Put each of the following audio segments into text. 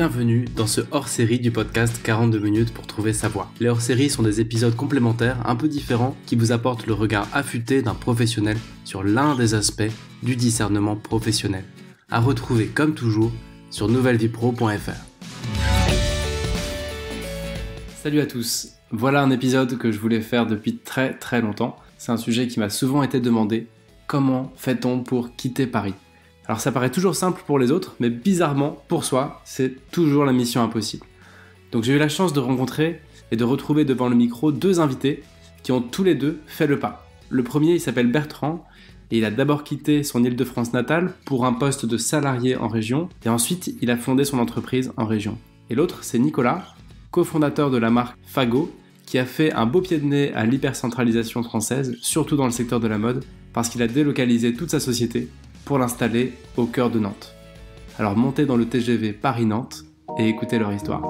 Bienvenue dans ce hors-série du podcast 42 minutes pour trouver sa voie. Les hors-séries sont des épisodes complémentaires un peu différents qui vous apportent le regard affûté d'un professionnel sur l'un des aspects du discernement professionnel. À retrouver comme toujours sur nouvellevipro.fr. Salut à tous, voilà un épisode que je voulais faire depuis très longtemps. C'est un sujet qui m'a souvent été demandé. Comment fait-on pour quitter Paris ? Alors ça paraît toujours simple pour les autres, mais bizarrement, pour soi, c'est toujours la mission impossible. Donc j'ai eu la chance de rencontrer et de retrouver devant le micro deux invités qui ont tous les deux fait le pas. Le premier, il s'appelle Bertrand, et il a d'abord quitté son Île-de-France natale pour un poste de salarié en région, et ensuite il a fondé son entreprise en région. Et l'autre, c'est Nicolas, cofondateur de la marque Fago, qui a fait un beau pied de nez à l'hypercentralisation française, surtout dans le secteur de la mode, parce qu'il a délocalisé toute sa société pour l'installer au cœur de Nantes. Alors montez dans le TGV Paris-Nantes et écoutez leur histoire.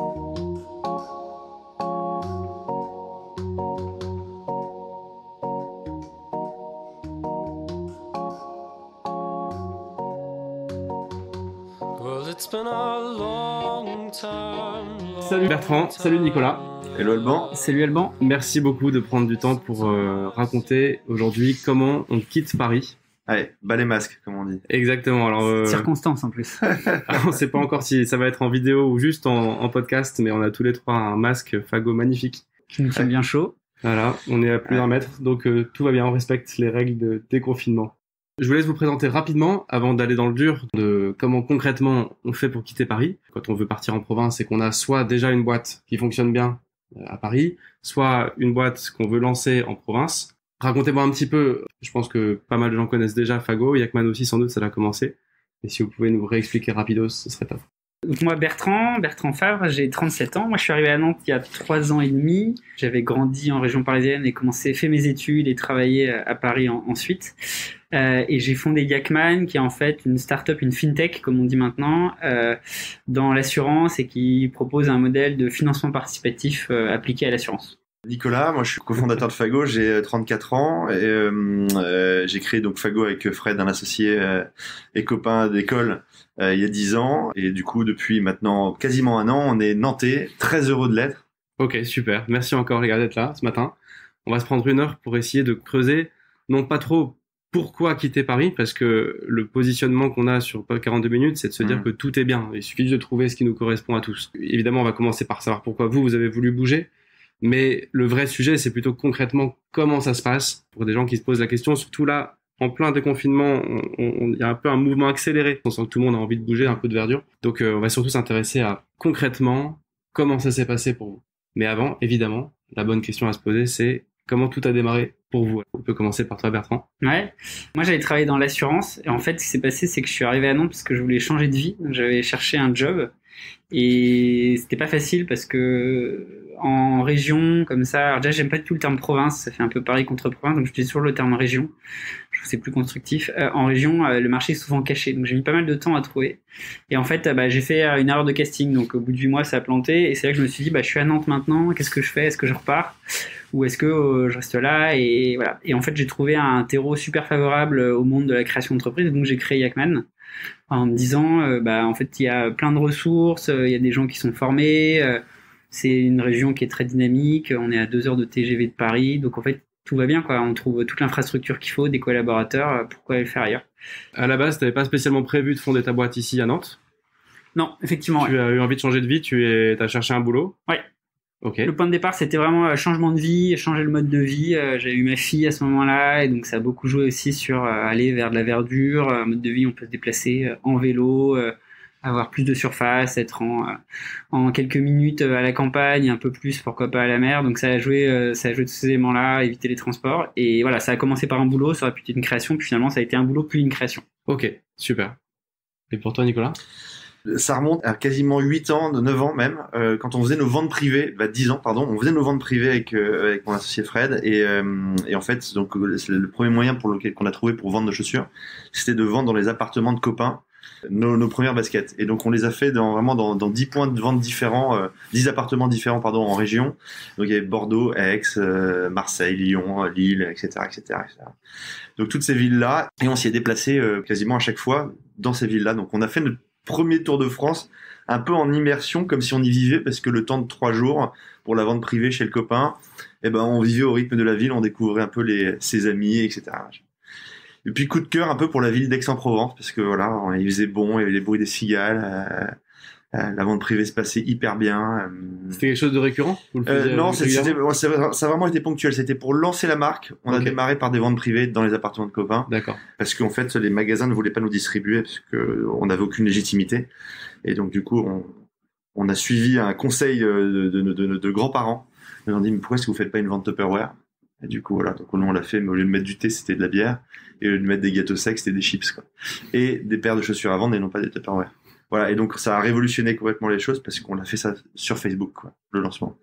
Salut Bertrand, salut Nicolas. Hello Alban. Salut Alban. Merci beaucoup de prendre du temps pour raconter aujourd'hui comment on quitte Paris. Allez, bas les masques, comme on dit. Exactement. Alors, circonstance en plus. On ne sait pas encore si ça va être en vidéo ou juste en podcast, mais on a tous les trois un masque Fago magnifique. Qui nous tient bien chaud. Voilà, on est à plus d'un mètre, donc tout va bien, on respecte les règles de déconfinement. Je vous laisse vous présenter rapidement, avant d'aller dans le dur, de comment concrètement on fait pour quitter Paris. Quand on veut partir en province, c'est qu'on a soit déjà une boîte qui fonctionne bien à Paris, soit une boîte qu'on veut lancer en province. Racontez-moi un petit peu, je pense que pas mal de gens connaissent déjà Fago, Yakman aussi sans doute, ça l'a commencé. Et si vous pouvez nous réexpliquer rapidos, ce serait top. Donc moi Bertrand Favre, j'ai 37 ans. Moi je suis arrivé à Nantes il y a 3 ans et demi. J'avais grandi en région parisienne et fait mes études et travaillé à Paris ensuite. Et j'ai fondé Yakman, qui est en fait une start-up, une fintech comme on dit maintenant, dans l'assurance et qui propose un modèle de financement participatif appliqué à l'assurance. Nicolas, moi je suis cofondateur de Fago, j'ai 34 ans et j'ai créé donc Fago avec Fred, un associé et copain d'école il y a 10 ans, et du coup depuis maintenant quasiment un an on est nantais, très heureux de l'être. Ok, super, merci encore les gars d'être là ce matin. On va se prendre une heure pour essayer de creuser, non pas trop pourquoi quitter Paris, parce que le positionnement qu'on a sur 42 minutes, c'est de se dire que tout est bien, il suffit de trouver ce qui nous correspond à tous. Évidemment on va commencer par savoir pourquoi vous avez voulu bouger. Mais le vrai sujet, c'est plutôt concrètement comment ça se passe pour des gens qui se posent la question. Surtout là, en plein déconfinement, il y a un peu un mouvement accéléré. On sent que tout le monde a envie de bouger, un peu de verdure. Donc on va surtout s'intéresser à concrètement comment ça s'est passé pour vous. Mais avant, évidemment, la bonne question à se poser, c'est comment tout a démarré pour vous. On peut commencer par toi, Bertrand. Ouais, moi j'avais travaillé dans l'assurance. Et en fait, ce qui s'est passé, c'est que je suis arrivé à Nantes parce que je voulais changer de vie. Donc, j'avais cherché un job. Et c'était pas facile parce que en région comme ça, alors déjà j'aime pas du tout le terme province, ça fait un peu Paris contre province, donc je dis toujours le terme région, je trouve que c'est plus constructif. En région, le marché est souvent caché, donc j'ai mis pas mal de temps à trouver. Et en fait, j'ai fait une erreur de casting, donc au bout de 8 mois ça a planté, et c'est là que je me suis dit, je suis à Nantes maintenant, qu'est-ce que je fais ? Est-ce que je repars ? Ou est-ce que je reste là ? Et voilà. Et en fait, j'ai trouvé un terreau super favorable au monde de la création d'entreprise, donc j'ai créé Yakman. En me disant, en fait, il y a plein de ressources, il y a des gens qui sont formés, c'est une région qui est très dynamique, on est à 2 heures de TGV de Paris, donc en fait, tout va bien, quoi. On trouve toute l'infrastructure qu'il faut, des collaborateurs, pourquoi le faire ailleurs ? À la base, tu n'avais pas spécialement prévu de fonder ta boîte ici à Nantes ? Non, effectivement. Tu as eu envie de changer de vie, as cherché un boulot ? Ouais. Okay. Le point de départ, c'était vraiment changement de vie, changer le mode de vie. J'avais eu ma fille à ce moment-là, et donc ça a beaucoup joué aussi sur aller vers de la verdure, mode de vie, on peut se déplacer en vélo, avoir plus de surface, être en quelques minutes à la campagne, un peu plus, pourquoi pas à la mer. Donc ça a joué tous ces éléments-là, éviter les transports. Et voilà, ça a commencé par un boulot, ça aurait pu être une création, puis finalement ça a été un boulot puis une création. Ok, super. Et pour toi, Nicolas ? Ça remonte à quasiment 8 ans, 9 ans même, quand on faisait nos ventes privées, 10 ans pardon, on faisait nos ventes privées avec mon associé Fred, et en fait donc le premier moyen qu'on a trouvé pour vendre nos chaussures, c'était de vendre dans les appartements de copains nos premières baskets, et donc on les a fait dans 10 points de vente différents, 10 appartements différents en région. Donc il y avait Bordeaux, Aix, Marseille, Lyon, Lille, etc. Donc toutes ces villes là, et on s'y est déplacé quasiment à chaque fois dans ces villes là. Donc on a fait notre premier Tour de France un peu en immersion, comme si on y vivait, parce que le temps de 3 jours pour la vente privée chez le copain, on vivait au rythme de la ville, on découvrait un peu ses amis, etc. Et puis coup de cœur un peu pour la ville d'Aix-en-Provence, parce que voilà, il faisait bon, il y avait les bruits des cigales, la vente privée se passait hyper bien. C'était quelque chose de récurrent? Non, ça a vraiment été ponctuel. C'était pour lancer la marque. On a démarré par des ventes privées dans les appartements de copains. D'accord. Parce qu'en fait, les magasins ne voulaient pas nous distribuer parce qu'on n'avait aucune légitimité. Et donc, du coup, on a suivi un conseil de grands-parents. Ils nous ont dit, mais pourquoi est-ce que vous faites pas une vente Tupperware? Et du coup, voilà. Donc, nous, on l'a fait, mais au lieu de mettre du thé, c'était de la bière. Et au lieu de mettre des gâteaux secs, c'était des chips, quoi. Et des paires de chaussures à vendre et non pas des Tupperware. Voilà, et donc ça a révolutionné complètement les choses parce qu'on a fait ça sur Facebook, quoi, le lancement.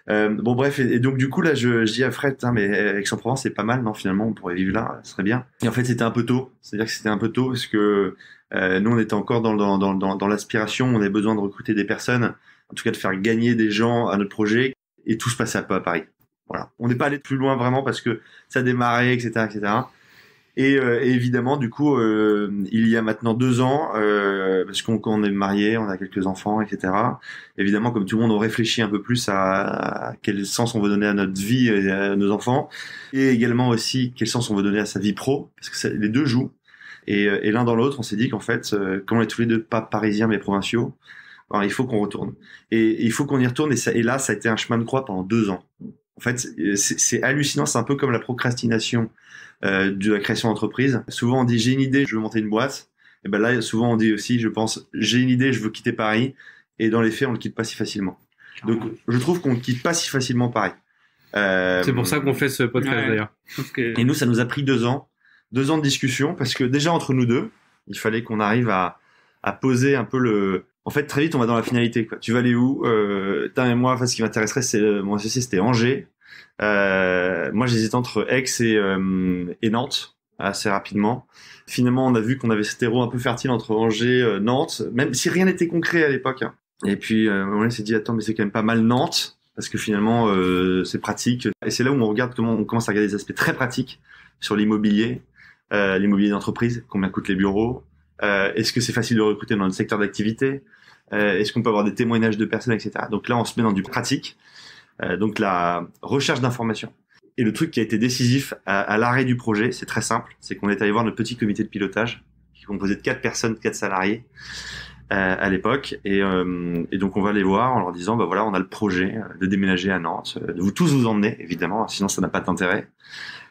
Bon bref, et donc du coup là je dis à Fred, mais Aix-en-Provence c'est pas mal, non finalement on pourrait vivre là, ce serait bien. Et en fait c'était un peu tôt, c'est-à-dire que c'était un peu tôt parce que nous on était encore dans l'aspiration, on avait besoin de recruter des personnes, en tout cas de faire gagner des gens à notre projet, et tout se passait un peu à Paris. Voilà, on n'est pas allé plus loin vraiment parce que ça démarrait, etc., etc. Et évidemment, du coup, il y a maintenant 2 ans, parce qu'on est mariés, on a quelques enfants, etc. Évidemment, comme tout le monde, on réfléchit un peu plus à quel sens on veut donner à notre vie et à nos enfants, et également aussi quel sens on veut donner à sa vie pro, parce que les deux jouent. Et l'un dans l'autre, on s'est dit qu'en fait, comme on est tous les deux pas parisiens mais provinciaux, alors il faut qu'on retourne. Et il faut qu'on y retourne. Et là, ça a été un chemin de croix pendant 2 ans. En fait, c'est hallucinant. C'est un peu comme la procrastination de la création d'entreprise. Souvent, on dit j'ai une idée, je veux monter une boîte. Et ben là, souvent, on dit aussi, je pense, j'ai une idée, je veux quitter Paris. Et dans les faits, on le quitte pas si facilement. Donc, je trouve qu'on ne quitte pas si facilement Paris. C'est pour ça qu'on fait ce podcast d'ailleurs. Et nous, ça nous a pris 2 ans. 2 ans de discussion parce que déjà entre nous deux, il fallait qu'on arrive à poser un peu le. En fait, très vite, on va dans la finalité, quoi. Tu vas aller où? Et moi, en fait, ce qui m'intéresserait, c'est mon associé, c'était Angers. Moi, j'hésitais entre Aix et Nantes assez rapidement. Finalement, on a vu qu'on avait ce terreau un peu fertile entre Angers, Nantes, même si rien n'était concret à l'époque. Hein. Et puis, on s'est dit, attends, mais c'est quand même pas mal Nantes, parce que finalement, c'est pratique. Et c'est là où on regarde comment on commence à regarder des aspects très pratiques sur l'immobilier d'entreprise, combien coûtent les bureaux. Est-ce que c'est facile de recruter dans notre secteur d'activité? Est-ce qu'on peut avoir des témoignages de personnes, etc. Donc là, on se met dans du pratique. Donc la recherche d'informations. Et le truc qui a été décisif à l'arrêt du projet, c'est très simple, c'est qu'on est allé voir notre petit comité de pilotage, qui est composé de 4 personnes, 4 salariés à l'époque. Et donc on va les voir en leur disant, bah voilà, on a le projet de déménager à Nantes, de vous tous vous emmener, évidemment, sinon ça n'a pas d'intérêt,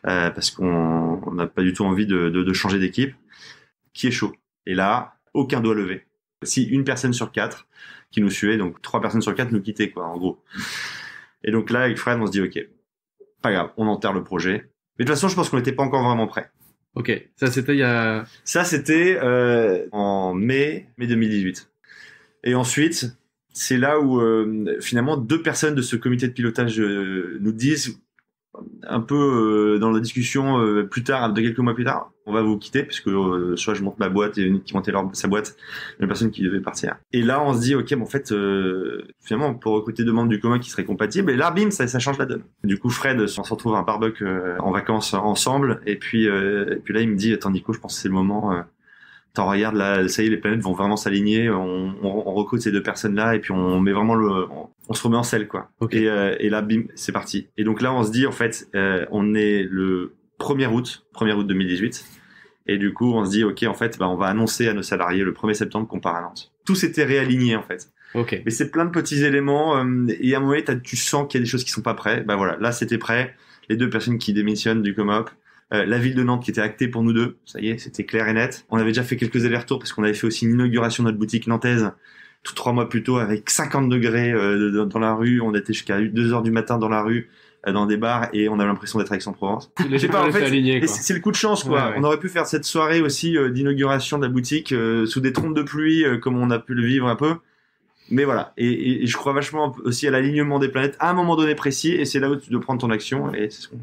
parce qu'on n'a pas du tout envie de changer d'équipe. Qui est chaud? Et là, aucun doigt levé. Si une personne sur 4 qui nous suivait, donc 3 personnes sur 4 nous quittaient, quoi, en gros. Et donc là, avec Fred, on se dit, ok, pas grave, on enterre le projet. Mais de toute façon, je pense qu'on n'était pas encore vraiment prêt. Ok, ça c'était il y a... Ça c'était en mai 2018. Et ensuite, c'est là où finalement 2 personnes de ce comité de pilotage nous disent, un peu dans la discussion plus tard, de quelques mois plus tard, on va vous quitter puisque soit je monte ma boîte et une qui montait sa boîte, une personne qui devait partir. Et là on se dit ok, mais en fait finalement on peut recruter 2 membres du commun qui seraient compatibles et là bim ça change la donne. Du coup Fred on se retrouve à un barbecue en vacances ensemble et puis là il me dit attends Nico, je pense que c'est le moment. Attends, regarde là, ça y est, les planètes vont vraiment s'aligner. On recrute ces 2 personnes-là et puis on met vraiment on se remet en selle, quoi. Okay. Et là, bim, c'est parti. Et donc là, on se dit, en fait, on est le 1er août 2018. Et du coup, on se dit, ok, en fait, on va annoncer à nos salariés le 1er septembre qu'on part à Nantes. Tout s'était réaligné, en fait. Ok. Mais c'est plein de petits éléments. Et à un moment donné, tu sens qu'il y a des choses qui sont pas prêtes. Voilà, là, c'était prêt. Les 2 personnes qui démissionnent du COMOP. La ville de Nantes qui était actée pour nous 2, ça y est, c'était clair et net. On avait déjà fait quelques allers-retours parce qu'on avait fait aussi une inauguration de notre boutique nantaise tout 3 mois plus tôt avec 50 degrés dans la rue. On était jusqu'à 2h du matin dans la rue, dans des bars et on avait l'impression d'être à Aix-en-Provence. Je sais pas, en fait, aligné, c'est le coup de chance, quoi. Ouais. On aurait pu faire cette soirée aussi d'inauguration de la boutique sous des trompes de pluie comme on a pu le vivre un peu. Mais voilà, et je crois vachement aussi à l'alignement des planètes à un moment donné précis, et c'est là où tu dois prendre ton action, et c'est ce qu'on...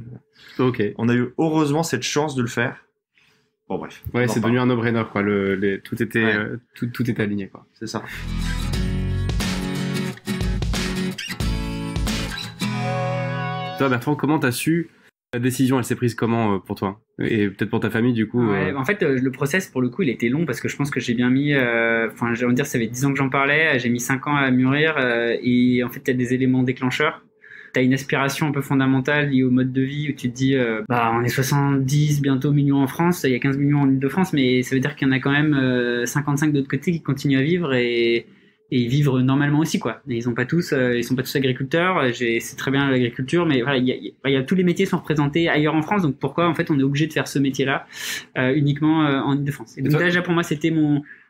Ok. On a eu heureusement cette chance de le faire. Bon bref. Ouais, c'est devenu un no-brainer, quoi. Tout était, tout était aligné, quoi. C'est ça. Toi, Bertrand, comment t'as su La décision, elle s'est prise comment pour toi? Et peut-être pour ta famille, du coup. Ouais, en fait, le process, pour le coup, il était long parce que je pense que j'ai bien mis, enfin, je vais dire, ça fait 10 ans que j'en parlais, j'ai mis 5 ans à mûrir, et en fait, il y a des éléments déclencheurs. T'as une aspiration un peu fondamentale liée au mode de vie où tu te dis, on est 70, bientôt millions en France, il y a 15 millions en Île-de-France, mais ça veut dire qu'il y en a quand même 55 d'autre côté qui continuent à vivre et ils vivent normalement aussi, quoi. Et ils sont pas tous agriculteurs. C'est très bien l'agriculture, mais voilà, il y a tous les métiers sont représentés ailleurs en France. Donc pourquoi en fait on est obligé de faire ce métier-là uniquement en Île-de-France? Et donc là, déjà pour moi, c'était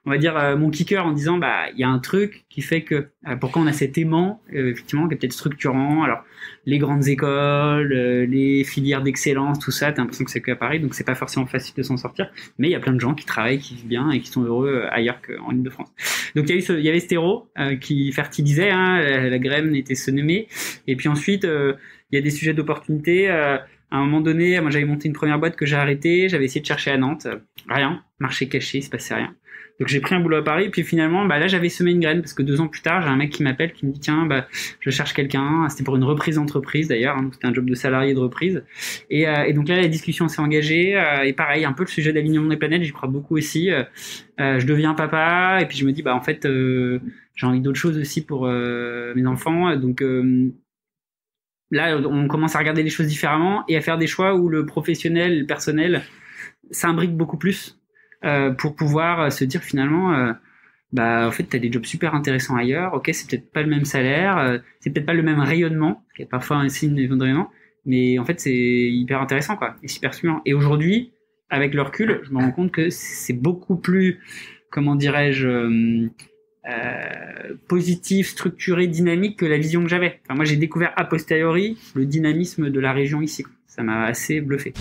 on va dire mon kicker en disant il y a un truc qui fait que pourquoi on a cet aimant effectivement qui est peut-être structurant. Alors les grandes écoles, les filières d'excellence, tout ça, t'as l'impression que c'est que à Paris, donc c'est pas forcément facile de s'en sortir. Mais il y a plein de gens qui travaillent, qui vivent bien et qui sont heureux ailleurs qu'en Île-de-France. Donc il y avait ce terreau qui fertilisait, la graine était semée. Et puis ensuite il y a des sujets d'opportunité. À un moment donné, moi j'avais monté une première boîte que j'ai arrêtée, j'avais essayé de chercher à Nantes, rien, marché caché, il se passait rien. Donc j'ai pris un boulot à Paris, puis finalement, là j'avais semé une graine parce que 2 ans plus tard, j'ai un mec qui m'appelle, qui me dit tiens, je cherche quelqu'un. C'était pour une reprise d'entreprise d'ailleurs, donc c'était un job de salarié de reprise. Et donc là la discussion s'est engagée. Et pareil, un peu le sujet d'alignement des planètes, j'y crois beaucoup aussi. Je deviens papa, et puis je me dis en fait j'ai envie d'autre chose aussi pour mes enfants. Donc là on commence à regarder les choses différemment et à faire des choix où le professionnel, le personnel s'imbrique beaucoup plus. Pour pouvoir se dire finalement en fait t'as des jobs super intéressants ailleurs, ok, c'est peut-être pas le même salaire, c'est peut-être pas le même rayonnement, qui est parfois un signe de rayonnement, mais en fait c'est hyper intéressant quoi, et super stimulant. Et aujourd'hui avec le recul je me rends compte que c'est beaucoup plus, comment dirais-je, positif, structuré, dynamique que la vision que j'avais. Moi j'ai découvert a posteriori le dynamisme de la région ici, quoi. Ça m'a assez bluffé.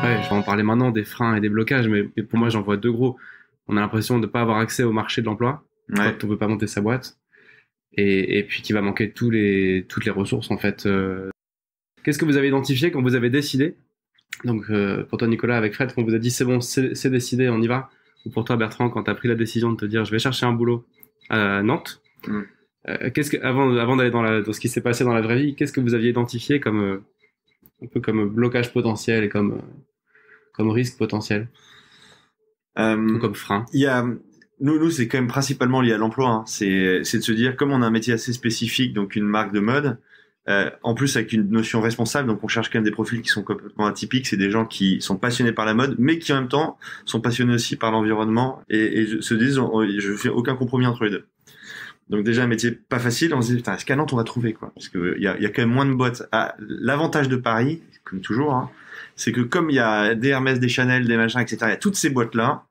Ouais, je vais en parler maintenant des freins et des blocages, mais pour moi, j'en vois 2 gros. On a l'impression de ne pas avoir accès au marché de l'emploi, quand on ne peut pas monter sa boîte, et puis qu'il va manquer toutes les ressources, en fait. Qu'est-ce que vous avez identifié quand vous avez décidé? Donc, pour toi, Nicolas, avec Fred, quand vous a dit c'est bon, c'est décidé, on y va. Ou pour toi, Bertrand, quand tu as pris la décision de te dire je vais chercher un boulot à Nantes, avant d'aller dans ce qui s'est passé dans la vraie vie, qu'est-ce que vous aviez identifié comme un peu comme blocage potentiel et comme risque potentiel, ou comme frein? Il y a nous c'est quand même principalement lié à l'emploi, hein. C'est de se dire, comme on a un métier assez spécifique, donc une marque de mode, en plus avec une notion responsable, donc on cherche quand même des profils qui sont complètement atypiques. C'est des gens qui sont passionnés par la mode, mais qui en même temps sont passionnés aussi par l'environnement et se disent je fais aucun compromis entre les deux. Donc déjà un métier pas facile, on se dit putain, est-ce qu'à Nantes on va trouver quoi? Parce que il y a quand même moins de boîtes. L'avantage de Paris, comme toujours, hein, c'est que comme il y a des Hermès, des Chanel, des machins, etc., il y a toutes ces boîtes-là,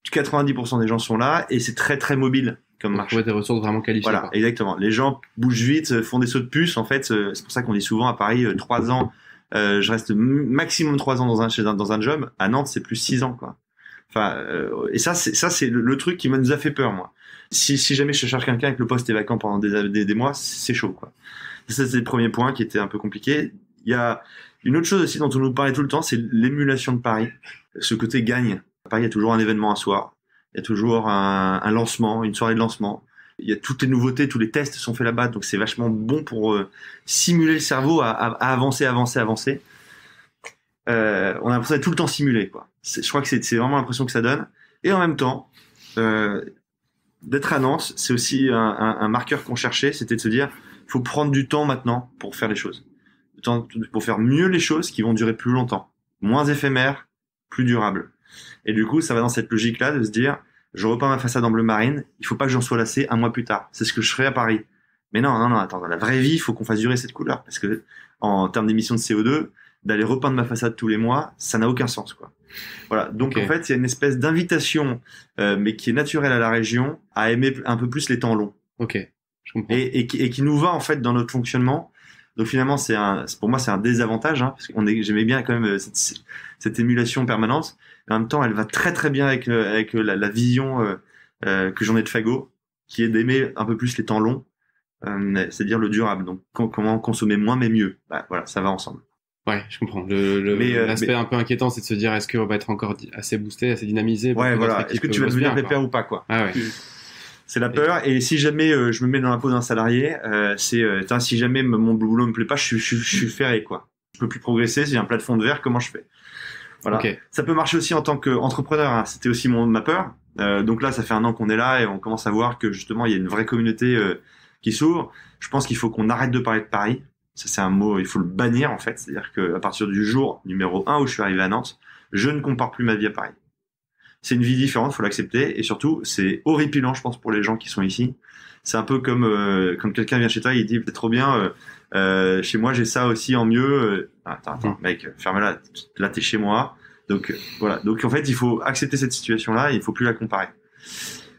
90% des gens sont là et c'est très très mobile comme marché. Trouver des ressources vraiment qualifiées. Voilà, exactement. Les gens bougent vite, font des sauts de puce. En fait, c'est pour ça qu'on dit souvent à Paris 3 ans. Je reste maximum 3 ans dans un job. À Nantes, c'est plus 6 ans, quoi. Enfin, et ça c'est le truc qui nous a fait peur, moi. Si jamais je cherche quelqu'un et que le poste est vacant pendant des mois, c'est chaud, quoi. Ça, c'est le premier point qui était un peu compliqué. Il y a une autre chose aussi dont on nous parlait tout le temps, c'est l'émulation de Paris. Ce côté gagne. À Paris, il y a toujours un événement un soir. Il y a toujours un lancement, une soirée de lancement. Il y a toutes les nouveautés, tous les tests sont faits là-bas, donc c'est vachement bon pour simuler le cerveau à avancer. On a l'impression d'être tout le temps simulé, quoi. Je crois que c'est vraiment l'impression que ça donne. Et en même temps, d'être à Nantes, c'est aussi un marqueur qu'on cherchait, c'était de se dire, il faut prendre du temps maintenant pour faire les choses. Du temps pour faire mieux les choses qui vont durer plus longtemps. Moins éphémères, plus durables. Et du coup, ça va dans cette logique-là de se dire, je repeins ma façade en bleu marine, il faut pas que j'en sois lassé un mois plus tard. C'est ce que je ferai à Paris. Mais non, attends, dans la vraie vie, il faut qu'on fasse durer cette couleur. Parce que, en termes d'émissions de CO2, d'aller repeindre ma façade tous les mois, ça n'a aucun sens, quoi. Voilà. Donc, en fait, il y a une espèce d'invitation, mais qui est naturelle à la région, à aimer un peu plus les temps longs. Ok. Je comprends. Et qui nous va, en fait, dans notre fonctionnement. Donc, finalement, pour moi, c'est un désavantage, hein, parce que j'aimais bien quand même cette émulation permanente. Et en même temps, elle va très très bien avec la vision que j'en ai de Fago, qui est d'aimer un peu plus les temps longs, c'est-à-dire le durable. Donc comment consommer moins mais mieux. Voilà, ça va ensemble. Ouais, je comprends. L'aspect un peu inquiétant, c'est de se dire est-ce qu'on va être encore assez boosté, assez dynamisé. Ouais, voilà. Est-ce que tu vas devenir pépère ou pas, quoi. Ah ouais. C'est la peur. Et si jamais je me mets dans la peau d'un salarié, si jamais mon boulot me plaît pas, je suis ferré, quoi. Je peux plus progresser. Si j'ai un plafond de verre, comment je fais? Voilà. Okay. Ça peut marcher aussi en tant qu'entrepreneur. Hein. C'était aussi ma peur. Donc là, ça fait 1 an qu'on est là et on commence à voir que justement, il y a une vraie communauté qui s'ouvre. Je pense qu'il faut qu'on arrête de parler de Paris. Ça, c'est un mot, il faut le bannir, en fait. C'est-à-dire qu'à partir du jour numéro 1 où je suis arrivé à Nantes, je ne compare plus ma vie à Paris. C'est une vie différente, faut l'accepter. Et surtout, c'est horripilant, je pense, pour les gens qui sont ici. C'est un peu comme quand quelqu'un vient chez toi, il dit, c'est trop bien, chez moi, j'ai ça aussi en mieux. Attends, mec, ferme-la. Là, t'es chez moi. Donc, voilà. Donc, en fait, il faut accepter cette situation-là, il faut plus la comparer.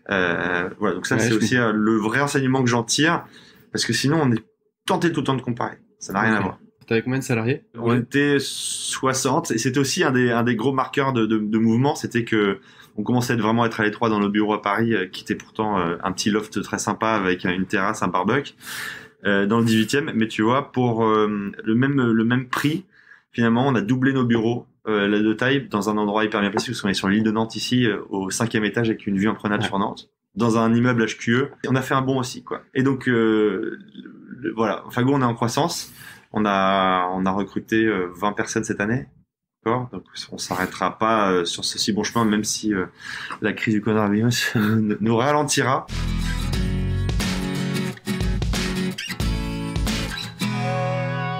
Voilà. Donc ça, c'est aussi le vrai enseignement que j'en tire. Parce que sinon, on est tenté tout le temps de comparer. Ça n'a rien à voir. T'avais combien de salariés? On était 60 et c'était aussi un des gros marqueurs de mouvement, c'était que on commençait à être à l'étroit dans nos bureaux à Paris, qui était pourtant un petit loft très sympa avec une terrasse, un barbecue, dans le 18e. Mais tu vois, pour le même prix, finalement, on a doublé nos bureaux de taille dans un endroit hyper bien placé, parce qu'on est sur l'île de Nantes ici, au 5e étage avec une vue en promenade sur Nantes, dans un immeuble HQE. Et on a fait un bond aussi, quoi. Et donc voilà, Fago, on est en croissance. On a recruté 20 personnes cette année. D'accord ? Donc on s'arrêtera pas sur ce si bon chemin, même si la crise du coronavirus nous ralentira.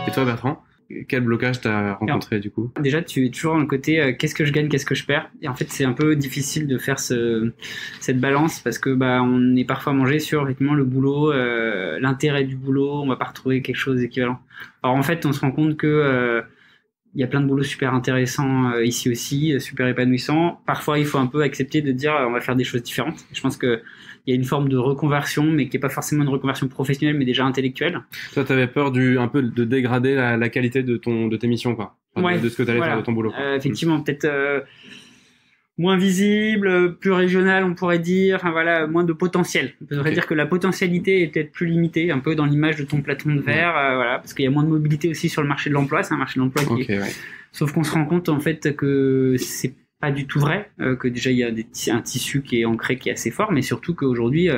Et toi, Bertrand, quel blocage t'as rencontré du coup ? Déjà, tu es toujours dans le côté qu'est-ce que je gagne, qu'est-ce que je perds. Et en fait, c'est un peu difficile de faire cette balance parce que on est parfois mangé sur effectivement le boulot, l'intérêt du boulot. On va pas retrouver quelque chose d'équivalent. Alors en fait, on se rend compte que il y a plein de boulots super intéressants ici aussi, super épanouissants. Parfois, il faut un peu accepter de dire on va faire des choses différentes. Je pense que il y a une forme de reconversion, mais qui est pas forcément une reconversion professionnelle, mais déjà intellectuelle. Toi, t'avais peur un peu de dégrader la qualité de tes missions, quoi. Enfin, de ce que t'allais faire de ton boulot. Effectivement, peut-être moins visible, plus régional, on pourrait dire. Enfin voilà, moins de potentiel. On pourrait dire que la potentialité est peut-être plus limitée, un peu dans l'image de ton plafond de verre, voilà, parce qu'il y a moins de mobilité aussi sur le marché de l'emploi. C'est un marché de l'emploi qui est... Sauf qu'on se rend compte en fait que c'est pas du tout vrai, que déjà il y a un tissu qui est ancré, qui est assez fort, mais surtout qu'aujourd'hui,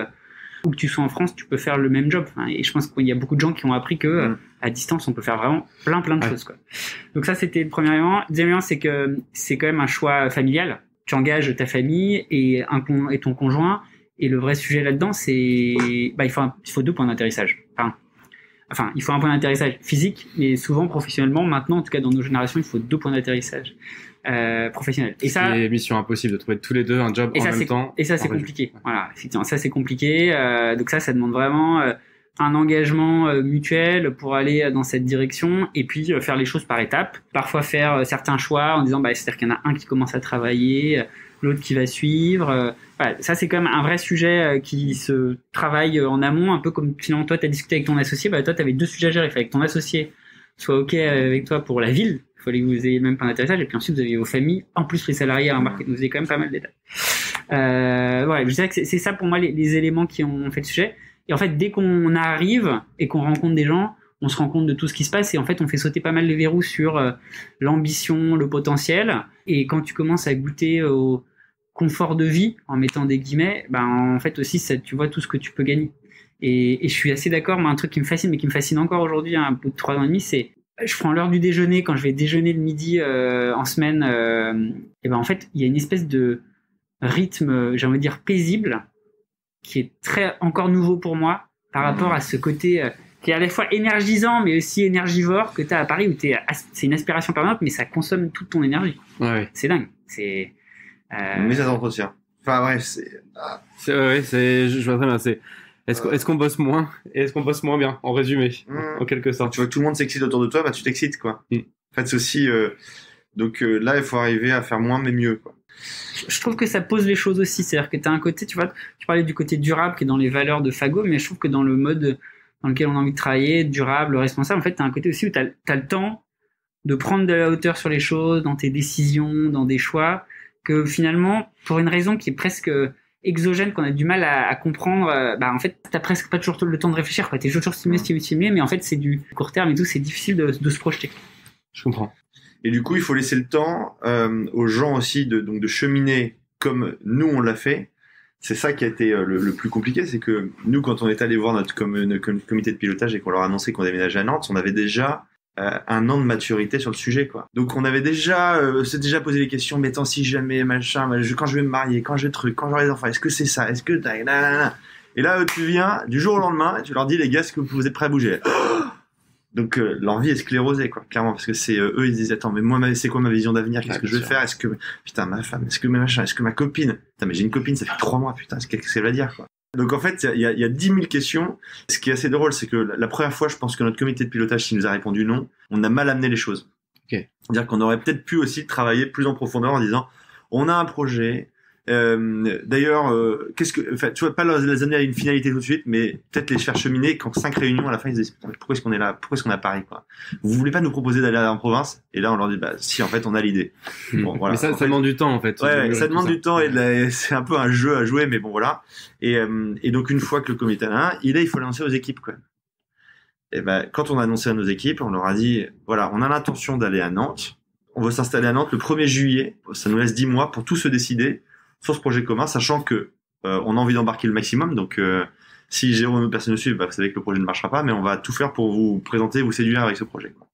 où que tu sois en France, tu peux faire le même job. Et je pense qu'il y a beaucoup de gens qui ont appris que à distance, on peut faire vraiment plein de choses, quoi. Donc ça, c'était le premier élément. Le deuxième élément, c'est que c'est quand même un choix familial. Tu engages ta famille et ton conjoint. Et le vrai sujet là-dedans, c'est il faut 2 points d'atterrissage. Enfin, il faut un point d'atterrissage physique, mais souvent professionnellement, maintenant, en tout cas dans nos générations, il faut 2 points d'atterrissage professionnels. Et ça, c'est mission impossible de trouver tous les deux un job en même temps. Et ça, c'est compliqué. Voilà, effectivement, ça c'est compliqué. Donc ça demande vraiment un engagement mutuel pour aller dans cette direction, et puis faire les choses par étapes. Parfois faire certains choix en disant, c'est-à-dire qu'il y en a un qui commence à travailler, l'autre qui va suivre. Voilà, ça c'est quand même un vrai sujet qui se travaille en amont, un peu comme finalement toi tu as discuté avec ton associé. Toi tu avais 2 sujets à gérer. Il fallait que ton associé soit OK avec toi pour la ville, il fallait que vous ayez le même point d'atterrissage, et puis ensuite vous aviez vos familles, en plus les salariés à embarquer. Vous avez quand même pas mal d'étapes. Voilà, je dirais que c'est ça pour moi les éléments qui ont fait le sujet. Et en fait, dès qu'on arrive et qu'on rencontre des gens, on se rend compte de tout ce qui se passe, et en fait on fait sauter pas mal les verrous sur l'ambition, le potentiel. Et quand tu commences à goûter au confort de vie, en mettant des guillemets, en fait aussi ça, tu vois tout ce que tu peux gagner. Et je suis assez d'accord. Moi, un truc qui me fascine, mais qui me fascine encore aujourd'hui, un bout de 3 ans et demi, c'est je prends l'heure du déjeuner quand je vais déjeuner le midi en semaine. Et en fait, il y a une espèce de rythme, j'ai envie de dire paisible, qui est très encore nouveau pour moi par rapport à ce côté qui est à la fois énergisant mais aussi énergivore que tu as à Paris, où c'est une aspiration permanente, mais ça consomme toute ton énergie. Ouais. C'est dingue. Mais ça s'entretient. Enfin bref, je vois très bien. Est-ce qu'on bosse moins et est-ce qu'on bosse moins bien, en résumé, en quelque sorte. Tu vois que tout le monde s'excite autour de toi, tu t'excites, quoi. En fait, c'est aussi donc là, il faut arriver à faire moins mais mieux, quoi. Je trouve que ça pose les choses aussi. C'est-à-dire que tu as un côté, tu vois, tu parlais du côté durable qui est dans les valeurs de Fago, mais je trouve que dans le mode dans lequel on a envie de travailler, durable, responsable, en fait, tu as un côté aussi où tu as le temps de prendre de la hauteur sur les choses, dans tes décisions, dans des choix, que finalement, pour une raison qui est presque exogène, qu'on a du mal à comprendre, en fait, t'as presque pas toujours le temps de réfléchir, quoi. T'es toujours stimulé, mais en fait, c'est du court terme et tout, c'est difficile de se projeter. Je comprends. Et du coup, il faut laisser le temps aux gens aussi de cheminer comme nous on l'a fait. c'est ça qui a été le plus compliqué, c'est que nous, quand on est allé voir notre comité de pilotage et qu'on leur a annoncé qu'on déménageait à Nantes, on avait déjà 1 an de maturité sur le sujet, quoi. Donc on avait déjà s'est déjà posé les questions, mais attends, si jamais machin, quand je vais me marier, quand je quand j'aurai des enfants, est-ce que c'est ça, est-ce que et là tu viens du jour au lendemain et tu leur dis, les gars, est-ce que vous êtes prêts à bouger? Donc leur vie est sclérosée, quoi, clairement, parce que c'est eux, ils disent, attends, mais moi c'est quoi ma vision d'avenir, qu'est-ce que je vais faire, est-ce que putain ma femme, est-ce que ma machin, est-ce que ma copine, putain mais j'ai une copine, ça fait 3 mois, putain, qu'est-ce qu'elle va dire, quoi. Donc en fait, il y a 10 000 questions. Ce qui est assez drôle, c'est que la première fois, je pense que notre comité de pilotage, s'il nous a répondu non, on a mal amené les choses. Okay. C'est-à-dire qu'on aurait peut-être pu aussi travailler plus en profondeur en disant, on a un projet. D'ailleurs, tu vois, pas les amener à une finalité tout de suite, mais peut-être les faire cheminer. Quand 5 réunions à la fin, ils disent, pourquoi est-ce qu'on est là, pourquoi est-ce qu'on est à Paris, quoi. Vous voulez pas nous proposer d'aller en province? Et là, on leur dit, bah si, en fait, on a l'idée. Bon, voilà. Mais ça demande du temps, en fait. Ouais, ça demande du temps et c'est un peu un jeu à jouer, mais bon, voilà. Et donc une fois que le comité a il faut l'annoncer aux équipes, quoi. Et ben, quand on a annoncé à nos équipes, on leur a dit, voilà, on a l'intention d'aller à Nantes. On veut s'installer à Nantes le 1er juillet. Ça nous laisse 10 mois pour tout se décider sur ce projet commun, sachant que on a envie d'embarquer le maximum. Donc, si Jérôme et d'autres personnes nous suivent, vous savez que le projet ne marchera pas, mais on va tout faire pour vous présenter, vous séduire avec ce projet, quoi.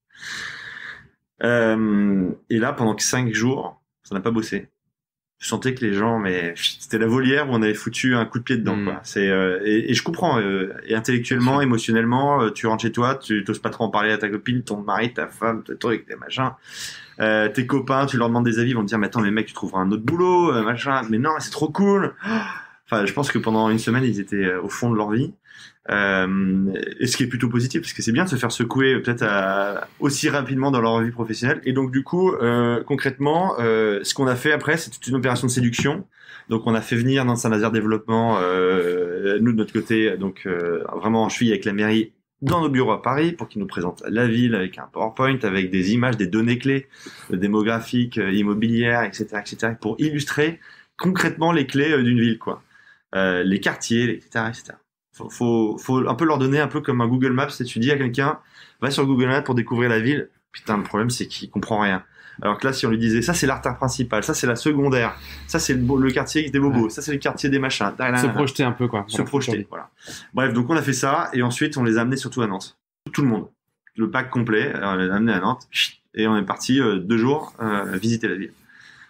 Et là, pendant 5 jours, ça n'a pas bossé. Je sentais que les gens, mais c'était la volière où on avait foutu un coup de pied dedans, quoi. C'est et je comprends. Et intellectuellement, émotionnellement, tu rentres chez toi, tu t'oses pas trop en parler à ta copine, ton mari, ta femme, ton truc, tes machins. Tes copains, tu leur demandes des avis, ils vont te dire, mais attends, mais mec, tu trouveras un autre boulot, machin. Mais non, c'est trop cool. Enfin, je pense que pendant une semaine, ils étaient au fond de leur vie. Et ce qui est plutôt positif, parce que c'est bien de se faire secouer peut-être aussi rapidement dans leur vie professionnelle. Et donc du coup, concrètement, ce qu'on a fait après, c'est toute une opération de séduction. Donc on a fait venir dans Saint-Nazaire Développement, nous de notre côté, donc vraiment en cheville avec la mairie, dans nos bureaux à Paris pour qu'ils nous présentent la ville avec un PowerPoint, avec des images, des données clés démographiques, immobilières, etc., etc., pour illustrer concrètement les clés d'une ville, quoi. Les quartiers, etc., etc. Faut un peu leur donner un peu comme un Google Maps. Si tu dis à quelqu'un, va sur Google Maps pour découvrir la ville, putain, le problème c'est qu'il comprend rien. Alors que là, si on lui disait, ça c'est l'artère principale, ça c'est la secondaire, ça c'est le quartier des bobos, ça c'est le quartier des machins. Se projeter un peu, quoi. Se projeter, voilà. Bref, donc on a fait ça, et ensuite on les a amenés surtout à Nantes. Tout le monde. Le pack complet, on les a amenés à Nantes, et on est parti 2 jours visiter la ville.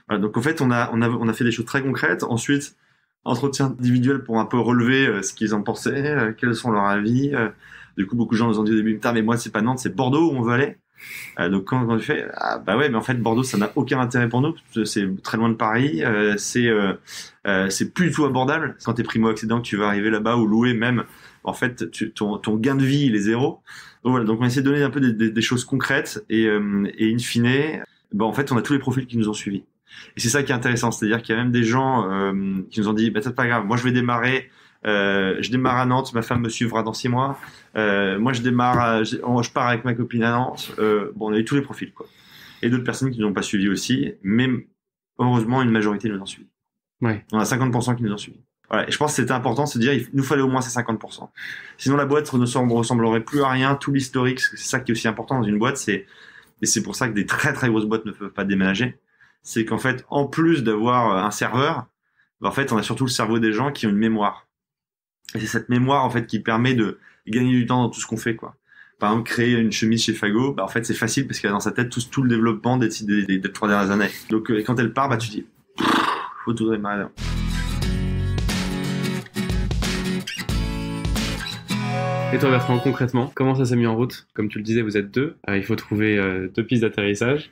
Voilà, donc en fait, on a fait des choses très concrètes. Ensuite, entretien individuel pour un peu relever ce qu'ils en pensaient, quels sont leurs avis. Du coup, beaucoup de gens nous ont dit au début, putain, mais moi c'est pas Nantes, c'est Bordeaux où on veut aller. Donc quand on fait, bah ouais, mais en fait Bordeaux ça n'a aucun intérêt pour nous, c'est très loin de Paris, c'est plus du tout abordable. Quand t'es primo-accédant, que tu vas arriver là-bas ou louer même, en fait ton gain de vie il est zéro. Donc voilà, donc on essaie de donner un peu des choses concrètes et in fine, bah en fait on a tous les profils qui nous ont suivis. Et c'est ça qui est intéressant, c'est-à-dire qu'il y a même des gens qui nous ont dit, bah c'est pas grave, moi je vais démarrer. Je démarre à Nantes, ma femme me suivra dans 6 mois. Moi, je pars avec ma copine à Nantes. Bon, on a eu tous les profils, quoi. Et d'autres personnes qui nous ont pas suivis aussi, mais heureusement, une majorité nous ont suivis. Ouais. On a 50% qui nous ont suivis. Voilà. Et je pense que c'était important de se dire, il nous fallait au moins ces 50%. Sinon, la boîte ne ressemblerait plus à rien. Tout l'historique, c'est ça qui est aussi important dans une boîte, et c'est pour ça que des très très grosses boîtes ne peuvent pas déménager. C'est qu'en fait, en plus d'avoir un serveur, en fait, on a surtout le cerveau des gens qui ont une mémoire. Et c'est cette mémoire, en fait, qui permet de gagner du temps dans tout ce qu'on fait, quoi. Par exemple, créer une chemise chez Fago, bah, en fait, c'est facile parce qu'elle a dans sa tête tout le développement des 3 dernières années. Donc, quand elle part, bah, tu dis, faut tout démarrer là. Et toi, Bertrand, concrètement, comment ça s'est mis en route? Comme tu le disais, vous êtes 2. Il faut trouver 2 pistes d'atterrissage.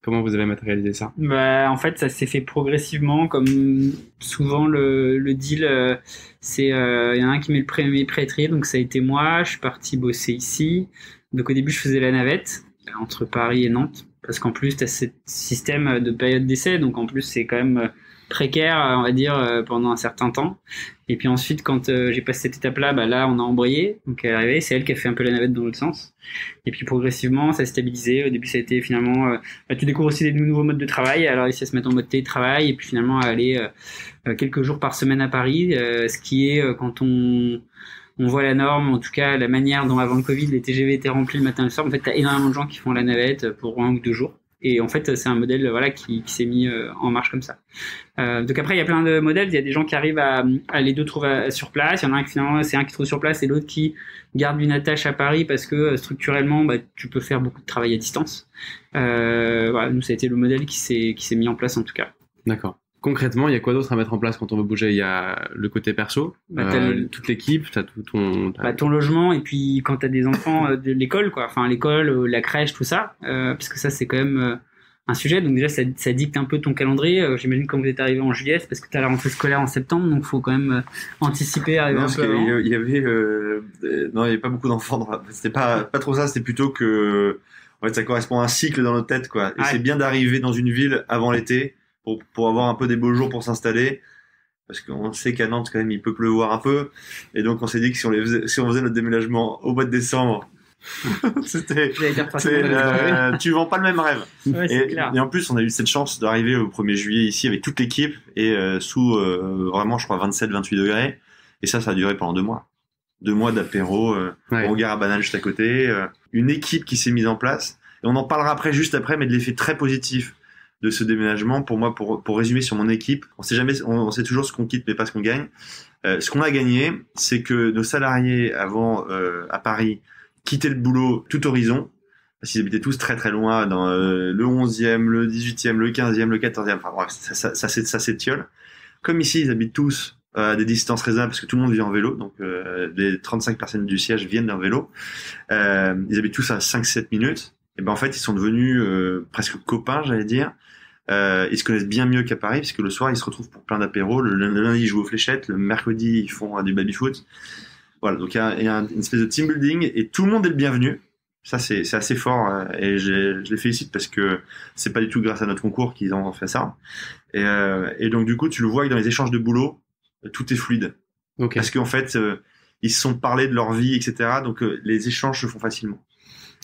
Comment vous avez matérialisé ça? Bah, en fait, ça s'est fait progressivement, comme souvent le deal, c'est y en a un qui met le premier prêt à trier, donc ça a été moi. Je suis parti bosser ici. Donc au début, je faisais la navette entre Paris et Nantes, parce qu'en plus, tu as ce système de période d'essai, donc en plus, c'est quand même précaire, on va dire, pendant un certain temps. Et puis ensuite, quand j'ai passé cette étape-là, bah là, on a embrayé. Donc elle est arrivée, c'est elle qui a fait un peu la navette dans l'autre sens. Et puis progressivement, ça s'est stabilisé. Au début, ça a été finalement, tu découvres aussi des nouveaux modes de travail. Alors ici, à se mettre en mode télétravail, et puis finalement à aller quelques jours par semaine à Paris, ce qui est quand on voit la norme, en tout cas la manière dont avant le Covid, les TGV étaient remplis le matin et le soir. En fait, t'as énormément de gens qui font la navette pour 1 ou 2 jours. Et en fait, c'est un modèle voilà, qui s'est mis en marche comme ça. Donc après, il y a plein de modèles. Il y a des gens qui arrivent à les deux trouver sur place. Il y en a un qui finalement, c'est un qui trouve sur place et l'autre qui garde une attache à Paris parce que structurellement, tu peux faire beaucoup de travail à distance. Voilà, nous, ça a été le modèle qui s'est mis en place en tout cas. D'accord. Concrètement, il y a quoi d'autre à mettre en place quand on veut bouger? Il y a le côté perso, toute l'équipe, t'as tout ton logement, et puis quand t'as des enfants de l'école, quoi. Enfin, l'école, la crèche, tout ça, parce que ça, c'est quand même un sujet. Donc déjà, ça dicte un peu ton calendrier. J'imagine quand vous êtes arrivé en juillet, c'est parce que t'as la rentrée scolaire en septembre, donc faut quand même anticiper, arriver un peu avant. Il y avait pas beaucoup d'enfants. C'était pas trop ça. C'était plutôt que, en fait, ça correspond à un cycle dans notre tête, quoi. Et c'est bien d'arriver dans une ville avant l'été. Pour avoir un peu des beaux jours pour s'installer, parce qu'on sait qu'à Nantes quand même il peut pleuvoir un peu, et donc on s'est dit que si on faisait notre déménagement au mois de décembre, tu vends pas le même rêve. Ouais, et en plus on a eu cette chance d'arriver au 1er juillet ici avec toute l'équipe et sous vraiment je crois 27-28 degrés, et ça a duré pendant 2 mois. 2 mois d'apéro, regard à banane juste à côté, une équipe qui s'est mise en place, et on en parlera juste après, mais de l'effet très positif de ce déménagement. Pour moi, pour résumer sur mon équipe, on sait toujours ce qu'on quitte mais pas ce qu'on gagne. Ce qu'on a gagné, c'est que nos salariés avant à Paris quittaient le boulot tout horizon, parce qu'ils habitaient tous très très loin dans le 11e, le 18e, le 15e, le 14e, enfin bref, ça s'étiole. Comme ici, ils habitent tous à des distances raisonnables parce que tout le monde vit en vélo, donc les 35 personnes du siège viennent en vélo. Ils habitent tous à 5-7 minutes. Et ben en fait, ils sont devenus presque copains, j'allais dire. Ils se connaissent bien mieux qu'à Paris, parce que le soir, ils se retrouvent pour plein d'apéros. Le lundi, ils jouent aux fléchettes. Le mercredi, ils font du baby-foot. Voilà, donc il y a une espèce de team building, et tout le monde est le bienvenu. Ça, c'est assez fort, et je les félicite, parce que c'est pas du tout grâce à notre concours qu'ils ont fait ça. Et donc, du coup, tu le vois que dans les échanges de boulot, tout est fluide. Okay. Parce qu'en fait, ils se sont parlé de leur vie, etc. Donc, les échanges se font facilement.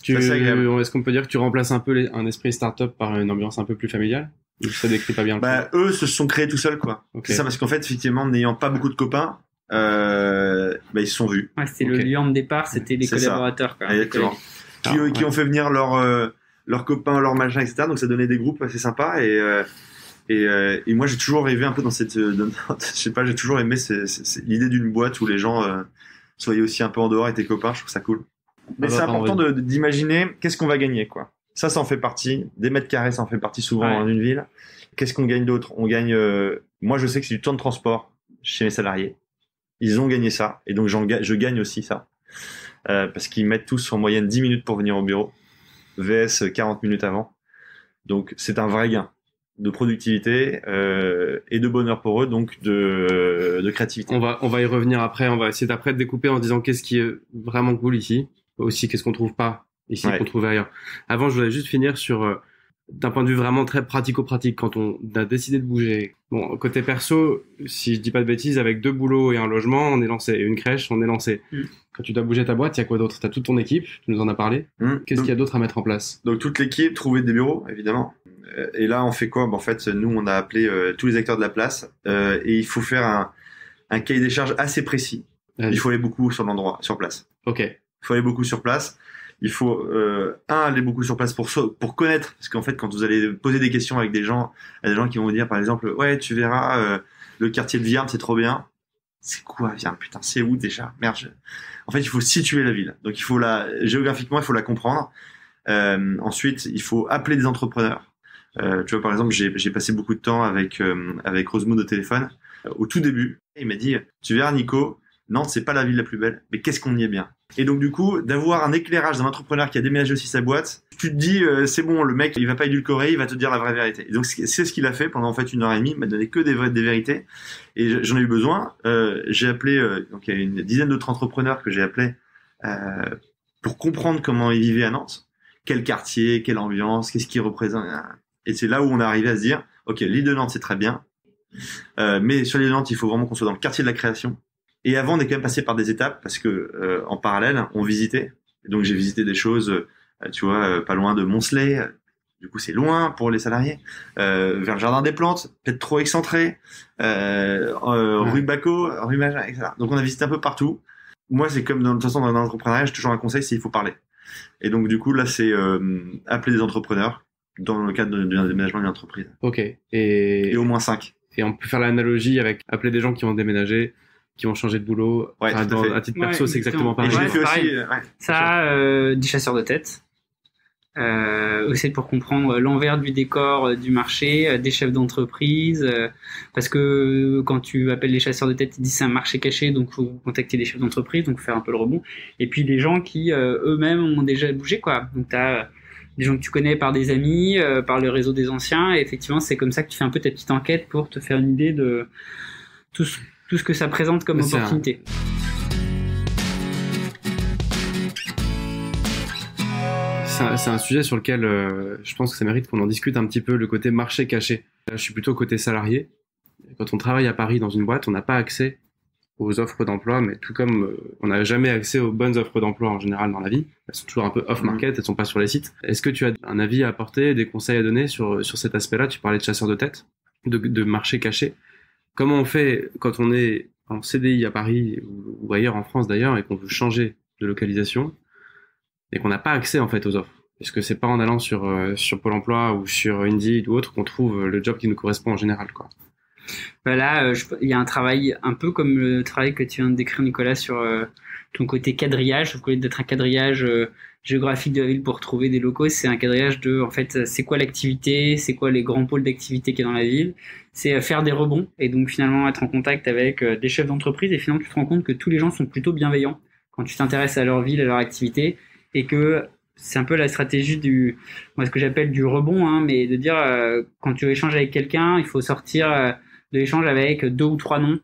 Est-ce qu'on peut dire que tu remplaces un peu un esprit start-up par une ambiance un peu plus familiale? Ou ça décrit pas bien eux se sont créés tout seuls, quoi. Okay. C'est ça, parce qu'en fait, effectivement, n'ayant pas beaucoup de copains, ils se sont vus. Ouais, c'était le lieu de départ, c'était les collaborateurs, quoi. Exactement. Qui ont fait venir leurs copains, leurs machins, etc. Donc ça donnait des groupes assez sympas, et moi j'ai toujours rêvé un peu dans cette, je sais pas, j'ai toujours aimé l'idée d'une boîte où les gens soyaient aussi un peu en dehors et tes copains. Je trouve ça cool. Mais c'est important d'imaginer qu'est-ce qu'on va gagner, quoi. Ça en fait partie. Des mètres carrés, ça en fait partie souvent dans une ville. Qu'est-ce qu'on gagne d'autre? On gagne. Moi, je sais que c'est du temps de transport chez mes salariés. Ils ont gagné ça, et donc je gagne aussi ça, parce qu'ils mettent tous en moyenne 10 minutes pour venir au bureau, VS 40 minutes avant. Donc c'est un vrai gain de productivité et de bonheur pour eux, donc de créativité. On va y revenir après. On va essayer d'après de découper en disant qu'est-ce qui est vraiment cool ici, aussi qu'est-ce qu'on trouve pas ici qu'on trouve ailleurs. Avant, je voulais juste finir sur d'un point de vue vraiment très pratico-pratique, quand on a décidé de bouger. Bon, côté perso, si je dis pas de bêtises, avec 2 boulots et un logement, on est lancé. Et une crèche, on est lancé. Quand tu dois bouger ta boîte, il y a quoi d'autre? T'as toute ton équipe, tu nous en as parlé. Qu'est-ce qu'il y a d'autre à mettre en place? Donc toute l'équipe, trouver des bureaux, évidemment. Et là, on fait quoi? En fait, nous, on a appelé tous les acteurs de la place, et il faut faire un cahier des charges assez précis. Il faut aller beaucoup sur place. Ok. Il faut aller beaucoup sur place. Il faut aller beaucoup sur place pour connaître, parce qu'en fait quand vous allez poser des questions avec des gens, il y a des gens qui vont vous dire par exemple ouais tu verras le quartier de Viarmes c'est trop bien. C'est quoi Viarmes? Putain, c'est où déjà? Merde. En fait il faut situer la ville, donc géographiquement il faut la comprendre. Ensuite il faut appeler des entrepreneurs. Tu vois, par exemple, j'ai passé beaucoup de temps avec Rosemond au téléphone au tout début. Il m'a dit tu verras Nico, Nantes c'est pas la ville la plus belle, mais qu'est-ce qu'on y est bien. Et donc du coup, d'avoir un éclairage d'un entrepreneur qui a déménagé aussi sa boîte, tu te dis c'est bon, le mec il va pas édulcorer, il va te dire la vraie vérité. Et donc c'est ce qu'il a fait pendant en fait 1h30, il m'a donné que des vérités, et j'en ai eu besoin. J'ai appelé, donc il y a une dizaine d'autres entrepreneurs que j'ai appelés pour comprendre comment ils vivaient à Nantes, quel quartier, quelle ambiance, qu'est-ce qu'ils représentent. Et c'est là où on est arrivé à se dire ok, l'île de Nantes c'est très bien, mais sur l'île de Nantes il faut vraiment qu'on soit dans le quartier de la création. Et avant, on est quand même passé par des étapes, parce que en parallèle, on visitait. Donc j'ai visité des choses, tu vois, pas loin de Moncelet. Du coup, c'est loin pour les salariés. Vers le jardin des plantes, peut-être trop excentré. Rue Baco, rue Magin, etc. Donc on a visité un peu partout. Moi, c'est comme de toute façon dans l'entrepreneuriat, j'ai toujours un conseil, c'est il faut parler. Et donc du coup, là, c'est appeler des entrepreneurs, dans le cadre d'un déménagement d'une entreprise. Ok. Et au moins 5. Et on peut faire l'analogie avec appeler des gens qui vont déménager, qui vont changer de boulot. Ouais, Enfin, tout à fait. à titre perso, Ouais, c'est exactement exactement. pareil. Et je l'ai Ouais, fait c'est aussi. pareil. Ouais, Ça, des chasseurs de tête. Aussi pour comprendre l'envers du décor du marché, des chefs d'entreprise, parce que quand tu appelles les chasseurs de tête, ils disent c'est un marché caché, donc faut contacter des chefs d'entreprise, donc faire un peu le rebond. Et puis des gens qui eux-mêmes ont déjà bougé, quoi. Donc t'as des gens que tu connais par des amis, par le réseau des anciens, et effectivement c'est comme ça que tu fais un peu ta petite enquête pour te faire une idée de tout ce que ça présente comme Mais opportunité. C'est un sujet sur lequel je pense que ça mérite qu'on en discute un petit peu, le côté marché caché. Là, je suis plutôt côté salarié. Quand on travaille à Paris dans une boîte, on n'a pas accès aux offres d'emploi, mais tout comme on n'a jamais accès aux bonnes offres d'emploi en général dans la vie. Elles sont toujours un peu off-market, elles sont pas sur les sites. Est-ce que tu as un avis à apporter, des conseils à donner sur cet aspect-là? Tu parlais de chasseurs de tête, de marché caché. Comment on fait quand on est en CDI à Paris ou ailleurs en France d'ailleurs et qu'on veut changer de localisation et qu'on n'a pas accès en fait aux offres? Est-ce que c'est pas en allant sur Pôle emploi ou sur Indeed ou autre qu'on trouve le job qui nous correspond en général, quoi? Bah là, il y a un travail un peu comme le travail que tu viens de décrire, Nicolas, sur ton côté quadrillage. Au lieu d'être un quadrillage géographique de la ville pour trouver des locaux, c'est un quadrillage de, en fait, c'est quoi l'activité, c'est quoi les grands pôles d'activité qu'il y a dans la ville. C'est faire des rebonds et donc finalement être en contact avec des chefs d'entreprise et finalement tu te rends compte que tous les gens sont plutôt bienveillants quand tu t'intéresses à leur ville, à leur activité et que c'est un peu la stratégie moi ce que j'appelle du rebond, hein, mais de dire quand tu échanges avec quelqu'un, il faut sortir de l'échange avec 2 ou 3 noms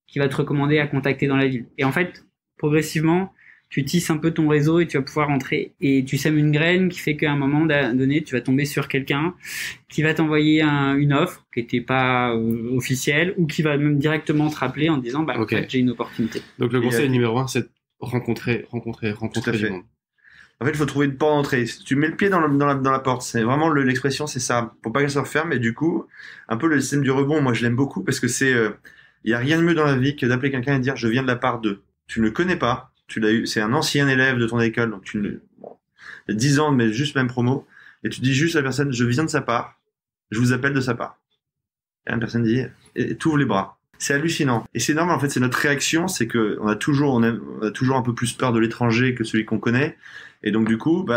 qui va te recommander à contacter dans la ville. Et en fait, progressivement, tu tisses un peu ton réseau et tu vas pouvoir rentrer et tu sèmes une graine qui fait qu'à un moment donné, tu vas tomber sur quelqu'un qui va t'envoyer une offre qui n'était pas officielle ou qui va même directement te rappeler en te disant en fait, j'ai une opportunité. Donc le conseil numéro 1, c'est rencontrer du monde. En fait, il faut trouver une porte d'entrée. Si tu mets le pied dans la porte, c'est vraiment l'expression, c'est ça. Pour pas qu'elle se referme. Et du coup, un peu le système du rebond, moi, je l'aime beaucoup parce que y a rien de mieux dans la vie que d'appeler quelqu'un et de dire, je viens de la part de. Tu ne le connais pas. Tu l'as eu. C'est un ancien élève de ton école. Donc il y a 10 ans, mais juste même promo. Et tu dis juste à la personne, je viens de sa part. Je vous appelle de sa part. Et la personne dit, et t'ouvres les bras. C'est hallucinant. Et c'est normal, en fait, c'est notre réaction, c'est que on a toujours un peu plus peur de l'étranger que celui qu'on connaît. Et donc, du coup,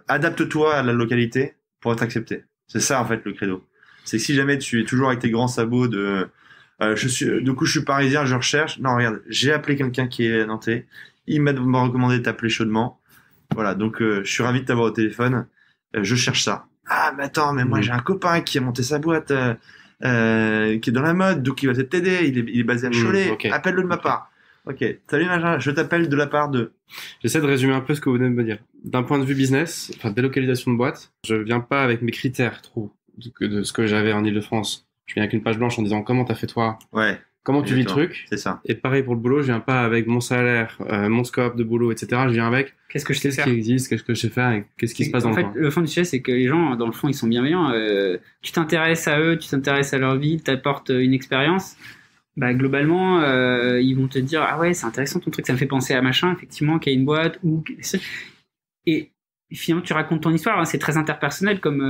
adapte-toi à la localité pour être accepté. C'est ça, en fait, le credo. C'est que si jamais tu es toujours avec tes grands sabots je suis parisien, je recherche. Non, regarde, j'ai appelé quelqu'un qui est nantais. Il m'a recommandé de t'appeler chaudement. Voilà. Donc, je suis ravi de t'avoir au téléphone. Je cherche ça. Ah, mais attends, mais moi, j'ai un copain qui a monté sa boîte, qui est dans la mode, donc il va peut-être t'aider. Il est basé à Cholet. Okay. Appelle-le de ma part. Ok, salut Benjamin, je t'appelle de la part de... J'essaie de résumer un peu ce que vous venez de me dire. D'un point de vue business, délocalisation de boîte, je viens pas avec mes critères trop de ce que j'avais en Ile-de-France. Je viens avec une page blanche en disant comment t'as fait toi, comment tu vis le truc. C'est ça. Et pareil pour le boulot, je viens pas avec mon salaire, mon scope de boulot, etc. Je viens avec qu'est-ce que je sais faire, qui existe, qu'est-ce que je sais faire et qu'est-ce qui se passe dans le coin. En fait, le fond du sujet, c'est que les gens, dans le fond, ils sont bienveillants. Tu t'intéresses à eux, tu t'intéresses à leur vie, t'apportes une expérience. Globalement, ils vont te dire ah ouais, c'est intéressant ton truc, ça me fait penser à machin, effectivement, qui a une boîte ou et finalement tu racontes ton histoire, hein, c'est très interpersonnel comme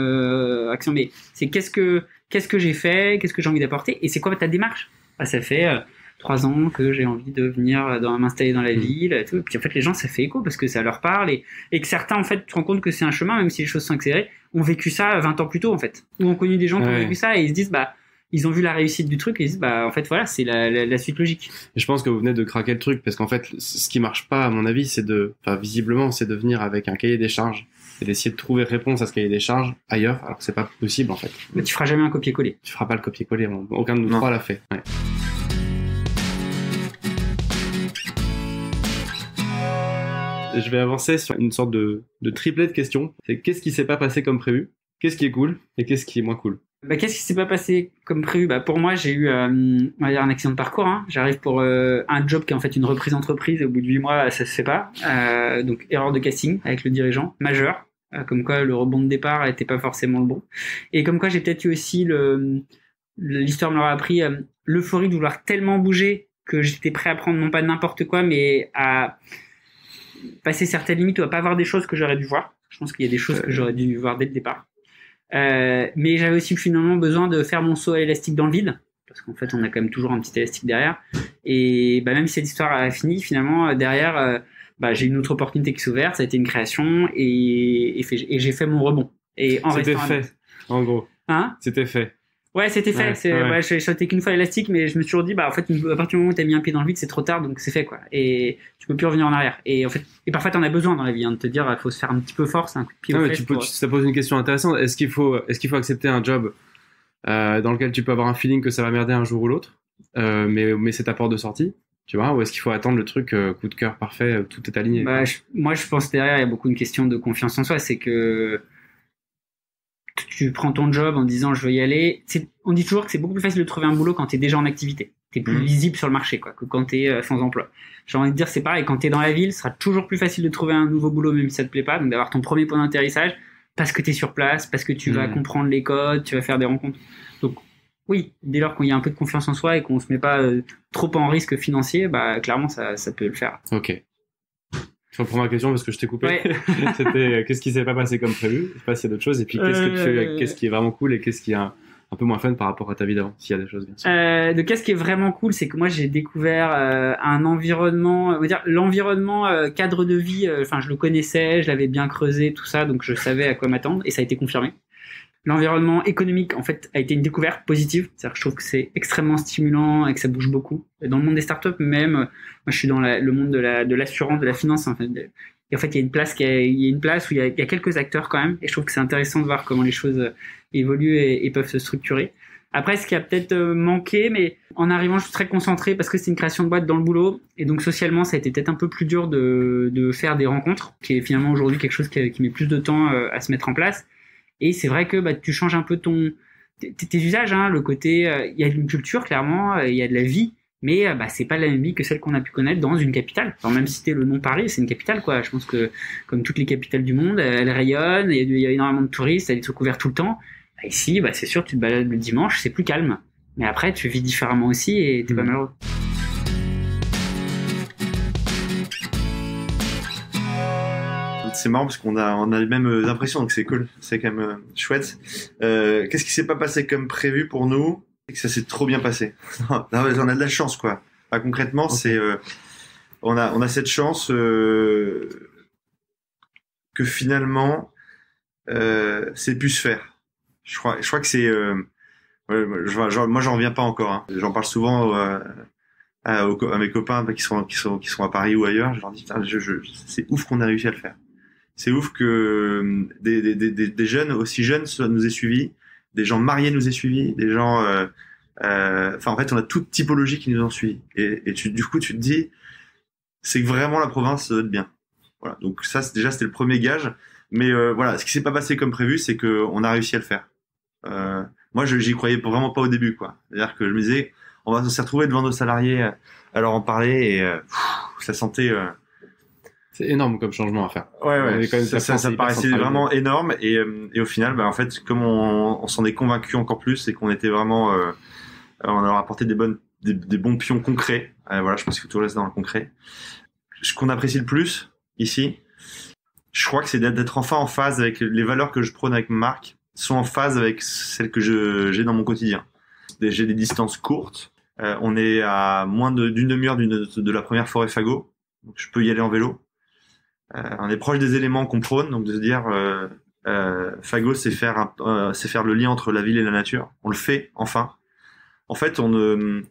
action, mais c'est qu'est-ce que j'ai fait, qu'est-ce que j'ai envie d'apporter et c'est quoi ta démarche. Ça fait 3 ans que j'ai envie de venir m'installer dans la ville et tout. Et puis en fait les gens ça fait écho parce que ça leur parle et que certains en fait tu te rends compte que c'est un chemin, même si les choses sont accélérées, ont vécu ça 20 ans plus tôt en fait, ou ont connu des gens qui ont vécu ça et ils se disent ils ont vu la réussite du truc et ils disent en fait voilà, c'est la suite logique. Et je pense que vous venez de craquer le truc parce qu'en fait ce qui marche pas à mon avis visiblement c'est de venir avec un cahier des charges et d'essayer de trouver réponse à ce cahier des charges ailleurs alors que c'est pas possible en fait. Mais tu feras jamais un copier-coller. Tu feras pas le copier-coller, aucun de nous trois l'a fait. Ouais. Je vais avancer sur une sorte de triplet de questions. C'est qu'est-ce qui s'est pas passé comme prévu, qu'est-ce qui est cool et qu'est-ce qui est moins cool. Qu'est-ce qui s'est pas passé comme prévu? Pour moi, j'ai eu on va dire un accident de parcours. Hein. J'arrive pour un job qui est en fait une reprise d'entreprise. Au bout de 8 mois, ça se fait pas. Donc erreur de casting avec le dirigeant majeur. Comme quoi le rebond de départ était pas forcément le bon. Et comme quoi j'ai peut-être eu aussi l'histoire me l'aura appris l'euphorie de vouloir tellement bouger que j'étais prêt à prendre non pas n'importe quoi, mais à passer certaines limites ou à pas voir des choses que j'aurais dû voir. Je pense qu'il y a des choses que j'aurais dû voir dès le départ. Mais j'avais aussi finalement besoin de faire mon saut à l'élastique dans le vide, parce qu'en fait, on a quand même toujours un petit élastique derrière. Et même si cette histoire a fini, finalement, derrière, j'ai une autre opportunité qui s'est ouverte, ça a été une création, et j'ai fait mon rebond. Et C'était fait, en gros. Hein? C'était fait. Ouais, c'était fait. J'ai sauté qu'une fois l'élastique, mais je me suis toujours dit, en fait, à partir du moment où t'as mis un pied dans le vide, c'est trop tard, donc c'est fait, quoi. Et tu peux plus revenir en arrière. Et en fait, parfois t'en as besoin dans la vie, de te dire, faut se faire un petit peu force, un coup de pied aux fesses. Ça pose une question intéressante. Est-ce qu'il faut accepter un job dans lequel tu peux avoir un feeling que ça va merder un jour ou l'autre, mais c'est ta porte de sortie, tu vois, ou est-ce qu'il faut attendre le truc coup de cœur parfait, tout est aligné? Moi, je pense derrière, il y a beaucoup une question de confiance en soi, c'est que tu prends ton job en disant je veux y aller. On dit toujours que c'est beaucoup plus facile de trouver un boulot quand t'es déjà en activité. T'es plus lisible sur le marché, quoi, que quand t'es sans emploi. J'ai envie de dire, c'est pareil, quand t'es dans la ville, ce sera toujours plus facile de trouver un nouveau boulot, même si ça te plaît pas, donc d'avoir ton premier point d'atterrissage, parce que t'es sur place, parce que tu vas comprendre les codes, tu vas faire des rencontres. Donc, oui, dès lors qu'il y a un peu de confiance en soi et qu'on se met pas trop en risque financier, clairement, ça peut le faire. Ok. Je reprends ma question parce que je t'ai coupé. Ouais. C'était qu'est-ce qui s'est pas passé comme prévu? Je sais pas s'il y a d'autres choses. Et puis qu'est-ce qui est vraiment cool et qu'est-ce qui est un peu moins fun par rapport à ta vie d'avant, s'il y a des choses, bien sûr. Qu'est-ce qui est vraiment cool, c'est que moi j'ai découvert un environnement, on va dire l'environnement cadre de vie. Je le connaissais, je l'avais bien creusé, tout ça, donc je savais à quoi m'attendre et ça a été confirmé. L'environnement économique, en fait, a été une découverte positive. C'est-à-dire que je trouve que c'est extrêmement stimulant et que ça bouge beaucoup. Dans le monde des startups, même, moi, je suis dans le monde de l'assurance, de la finance. En fait, et en fait, il y a une place où il y a quelques acteurs quand même. Et je trouve que c'est intéressant de voir comment les choses évoluent et peuvent se structurer. Après, ce qui a peut-être manqué, mais en arrivant, je suis très concentré parce que c'est une création de boîte dans le boulot. Et donc, socialement, ça a été peut-être un peu plus dur de faire des rencontres, qui est finalement aujourd'hui quelque chose qui met plus de temps à se mettre en place. Et c'est vrai que tu changes un peu tes usages, hein, le côté, il y a une culture clairement, il y a de la vie, mais c'est pas la même vie que celle qu'on a pu connaître dans une capitale. Alors même si c'était le nom Paris, c'est une capitale, quoi. Je pense que comme toutes les capitales du monde, elle rayonne, il y a énormément de touristes, elle est tout couverte tout le temps. Ici, c'est sûr, tu te balades le dimanche, c'est plus calme. Mais après, tu vis différemment aussi et t'es pas malheureux. C'est marrant parce qu'on a les mêmes impressions, donc c'est cool, c'est quand même chouette. Qu'est-ce qui s'est pas passé comme prévu pour nous? C'est que ça s'est trop bien passé. On a de la chance, quoi. Concrètement, okay. On a cette chance que finalement c'est pu se faire. Je crois que c'est moi j'en reviens pas encore. Hein. J'en parle souvent à mes copains qui sont à Paris ou ailleurs. Je leur dis c'est ouf qu'on a réussi à le faire. C'est ouf que des jeunes aussi jeunes nous aient suivis, des gens mariés nous aient suivis, des gens en fait on a toute typologie qui nous ont suivis et du coup tu te dis c'est que vraiment la province ça doit être bien. Voilà, donc ça c'était le premier gage, mais voilà, ce qui s'est pas passé comme prévu, c'est que on a réussi à le faire. Moi j'y croyais vraiment pas au début, quoi. C'est-à-dire que je me disais on va se retrouver devant nos salariés à leur en parler et ça sentait c'est énorme comme changement à faire. Ouais. Ça paraissait vraiment énorme et au final, en fait, comme on s'en est convaincu encore plus et qu'on était vraiment, on leur a apporté des bons pions concrets. Voilà, je pense que tout reste dans le concret. Ce qu'on apprécie le plus ici, je crois que c'est d'être enfin en phase avec les valeurs que je prône avec ma marque, sont en phase avec celles que j'ai dans mon quotidien. J'ai des distances courtes. On est à moins d'une demi-heure de la première forêt Fagot, donc je peux y aller en vélo. On est proche des éléments qu'on prône, donc de se dire Fagot, c'est faire le lien entre la ville et la nature. On le fait enfin. En fait, on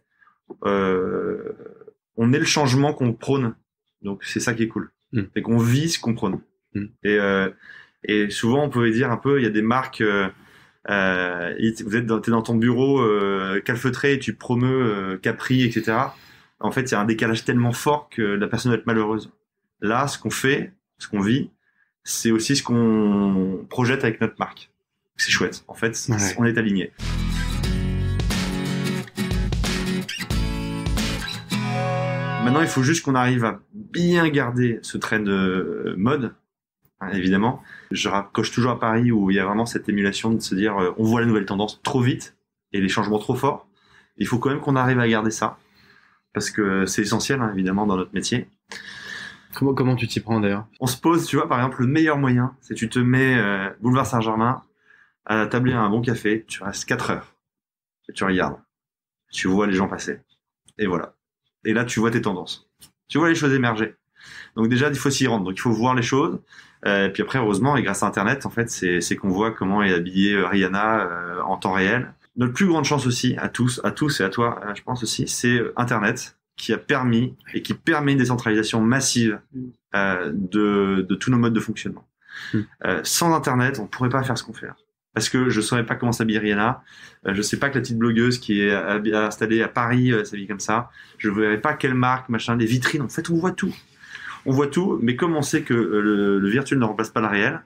est le changement qu'on prône, donc c'est ça qui est cool. C'est qu'on vit ce qu'on prône. Et souvent, on pouvait dire un peu, il y a des marques. T'es dans ton bureau calfeutré, et tu promeus Capri, etc. En fait, il y a un décalage tellement fort que la personne va être malheureuse. Là, ce qu'on fait, ce qu'on vit, c'est aussi ce qu'on projette avec notre marque. C'est chouette. En fait, on est aligné. Maintenant, il faut juste qu'on arrive à bien garder ce trait de mode, hein, évidemment. Je raccroche toujours à Paris où il y a vraiment cette émulation de se dire on voit la nouvelle tendance trop vite et les changements trop forts. Il faut quand même qu'on arrive à garder ça parce que c'est essentiel, hein, évidemment, dans notre métier. Comment tu t'y prends d'ailleurs? On se pose, tu vois, par exemple, le meilleur moyen, c'est tu te mets boulevard Saint-Germain à tabler un bon café, tu restes 4 heures. Et tu regardes. Tu vois les gens passer. Et voilà. Et là, tu vois tes tendances. Tu vois les choses émerger. Donc déjà, il faut s'y rendre. Donc il faut voir les choses. Et puis après, heureusement, et grâce à Internet, en fait, c'est qu'on voit comment est habillée Rihanna en temps réel. Notre plus grande chance aussi, à tous et à toi, je pense aussi, c'est Internet qui a permis et qui permet une décentralisation massive de tous nos modes de fonctionnement. Sans Internet, on pourrait pas faire ce qu'on fait là. Parce que je saurais pas comment s'habille Rihanna, je sais pas que la petite blogueuse qui est installée à Paris s'habille comme ça, je verrais pas quelle marque, machin, les vitrines, en fait on voit tout. On voit tout, mais comme on sait que le virtuel ne remplace pas le réel,